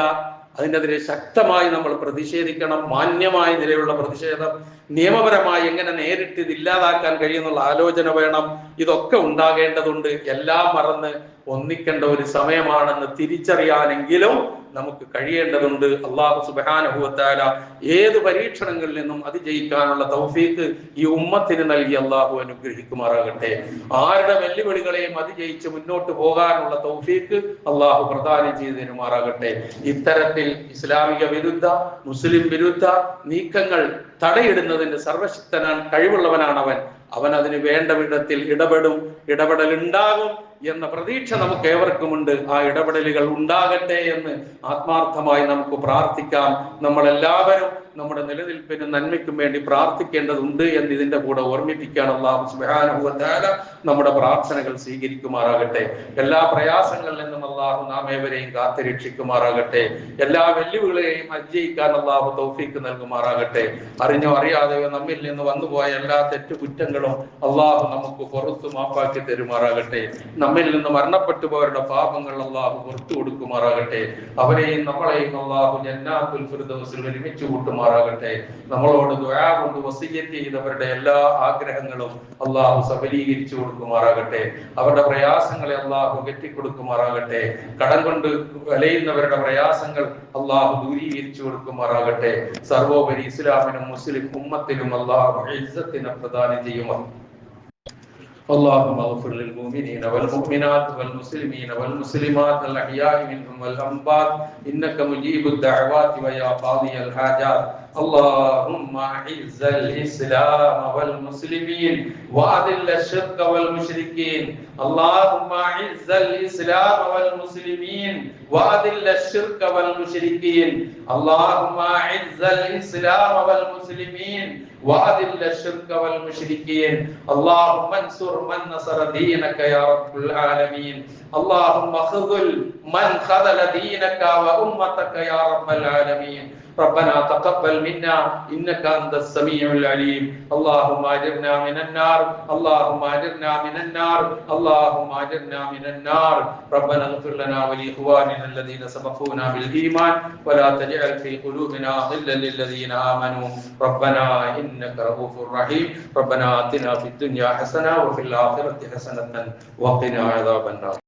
അതിനെതിരെ ശക്തമായി നമ്മൾ പ്രതിഷേധിക്കണം. മാന്യമായ നിലയിലുള്ള പ്രതിഷേധം, നിയമപരമായി എങ്ങനെ നേരിട്ട് ഇത് ഇല്ലാതാക്കാൻ കഴിയുന്നുള്ള ആലോചന വേണം. ഇതൊക്കെ ഉണ്ടാകേണ്ടതുണ്ട്. എല്ലാം മറന്ന് ഒന്നിക്കേണ്ട ഒരു സമയമാണെന്ന് തിരിച്ചറിയാനെങ്കിലും നമുക്ക് കഴിയേണ്ടതുണ്ട്. അല്ലാഹു സുബ്ഹാനഹു വ തആല ഏത് പരീക്ഷണങ്ങളിൽ നിന്നും അതിജയിക്കാനുള്ള തൗഫീഖ് ഈ ഉമ്മത്തിന് നൽകി അല്ലാഹു അനുഗ്രഹിക്കുമാറാകട്ടെ. ആരുടെ വെല്ലുവിളികളെയും അതിജയിച്ച് മുന്നോട്ട് പോകാനുള്ള തൗഫീഖ് അല്ലാഹു പ്രദാനം ചെയ്തു തരുമാറാകട്ടെ. ഇത്തരത്തിൽ ഇസ്ലാമിക വിരുദ്ധ, മുസ്ലിം വിരുദ്ധ നീക്കങ്ങൾ തടയിടുന്നതിന് സർവശക്തനാണ്, കഴിവുള്ളവനാണ് അവൻ അതിന് വേണ്ട വിധത്തിൽ ഇടപെടലുണ്ടാകും എന്ന പ്രതീക്ഷ നമുക്ക് ഏവർക്കുമുണ്ട്. ആ ഇടപെടലുകൾ ഉണ്ടാകട്ടെ എന്ന് ആത്മാർത്ഥമായി നമുക്ക് പ്രാർത്ഥിക്കാം. നമ്മളെല്ലാവരും നമ്മുടെ നിലനിൽപ്പിനും നന്മയ്ക്കും വേണ്ടി പ്രാർത്ഥിക്കേണ്ടതുണ്ട് എന്ന് ഇതിന്റെ കൂടെ ഓർമ്മിപ്പിക്കാൻ അല്ലാഹു സുബ്ഹാനഹു വ തആല നമ്മുടെ പ്രാർത്ഥനകൾ സ്വീകരിക്കുമാറാകട്ടെ. എല്ലാ പ്രയാസങ്ങളിൽ നിന്നും അല്ലാഹു നാം ഏവരെയും കാത്തുരക്ഷിക്കുമാറാകട്ടെ. എല്ലാ വെല്ലുവിളികളെയും അതിജയിക്കാൻ അല്ലാഹു തൗഫീഖ് നൽകുമാറാകട്ടെ. അറിഞ്ഞോ അറിയാതെയോ നമ്മിൽ നിന്ന് വന്നുപോയ എല്ലാ തെറ്റുകുറ്റങ്ങളും അല്ലാഹു നമുക്ക് പുറത്തു മാപ്പാക്കി തരുമാറാകട്ടെ. നമ്മിൽ നിന്ന് മരണപ്പെട്ടു പോയവരുടെ പാപങ്ങൾ അല്ലാഹു പുറത്തു കൊടുക്കുമാറാകട്ടെ. അവരെയും നമ്മളെയും അല്ലാഹു ജന്നാത്തുൽ ഫിർദൗസിൽ ഒരുമിച്ച് കൂട്ടുമാറാകട്ടെ. നമ്മളോട് ദുആ കൊണ്ട് വസിയ്യത്ത് ചെയ്തവരുടെ എല്ലാ ആഗ്രഹങ്ങളും അല്ലാഹു സഫലീകരിച്ചു കൊടുക്കുമാറാകട്ടെ. അവരുടെ പ്രയാസങ്ങളെ അല്ലാഹു കെട്ടിക്കൊടുക്കുമാറാകട്ടെ. കടം കൊണ്ട് വലയുന്നവരുടെ പ്രയാസങ്ങൾ അല്ലാഹു ദൂരീകരിച്ചു കൊടുക്കുമാറാകട്ടെ. സർവോപരി ഇസ്ലാമിനും മുസ്ലിം ഉമ്മത്തിനും അല്ലാഹു ഇസ്സത്തിനെ പ്രദാനം ചെയ്യുമോ. اللهم اغفر للمؤمنين والمؤمنات والمسلمين والمسلمات الأحياء منهم والأموات إنك مجيب الدعوات ويا قاضي الحاجات. اللهم أعز الإسلام والمسلمين وأذل الشرك والمشركين. اللهم أعز الإسلام والمسلمين وأذل الشرك والمشركين. اللهم أعز الإسلام والمسلمين وأذل الشرك والمشركين. اللهم انصر من نصر دينك يا رب العالمين. اللهم خذل من خذل دينك وأمتك يا رب العالمين. ربنا تقبل منا إنك أنت السميع العليم. اللهم أجرنا من النار. اللهم أجرنا من النار. اللهم أجرنا من النار. ربنا اغفر لنا ولإخواننا الذين سبقونا بالإيمان ولا تجعل في قلوبنا غلا للذين آمنوا ربنا إنك رؤوف رحيم. ربنا آتنا في الدنيا حسنة وفي الآخرة حسنة وقنا عذاب النار.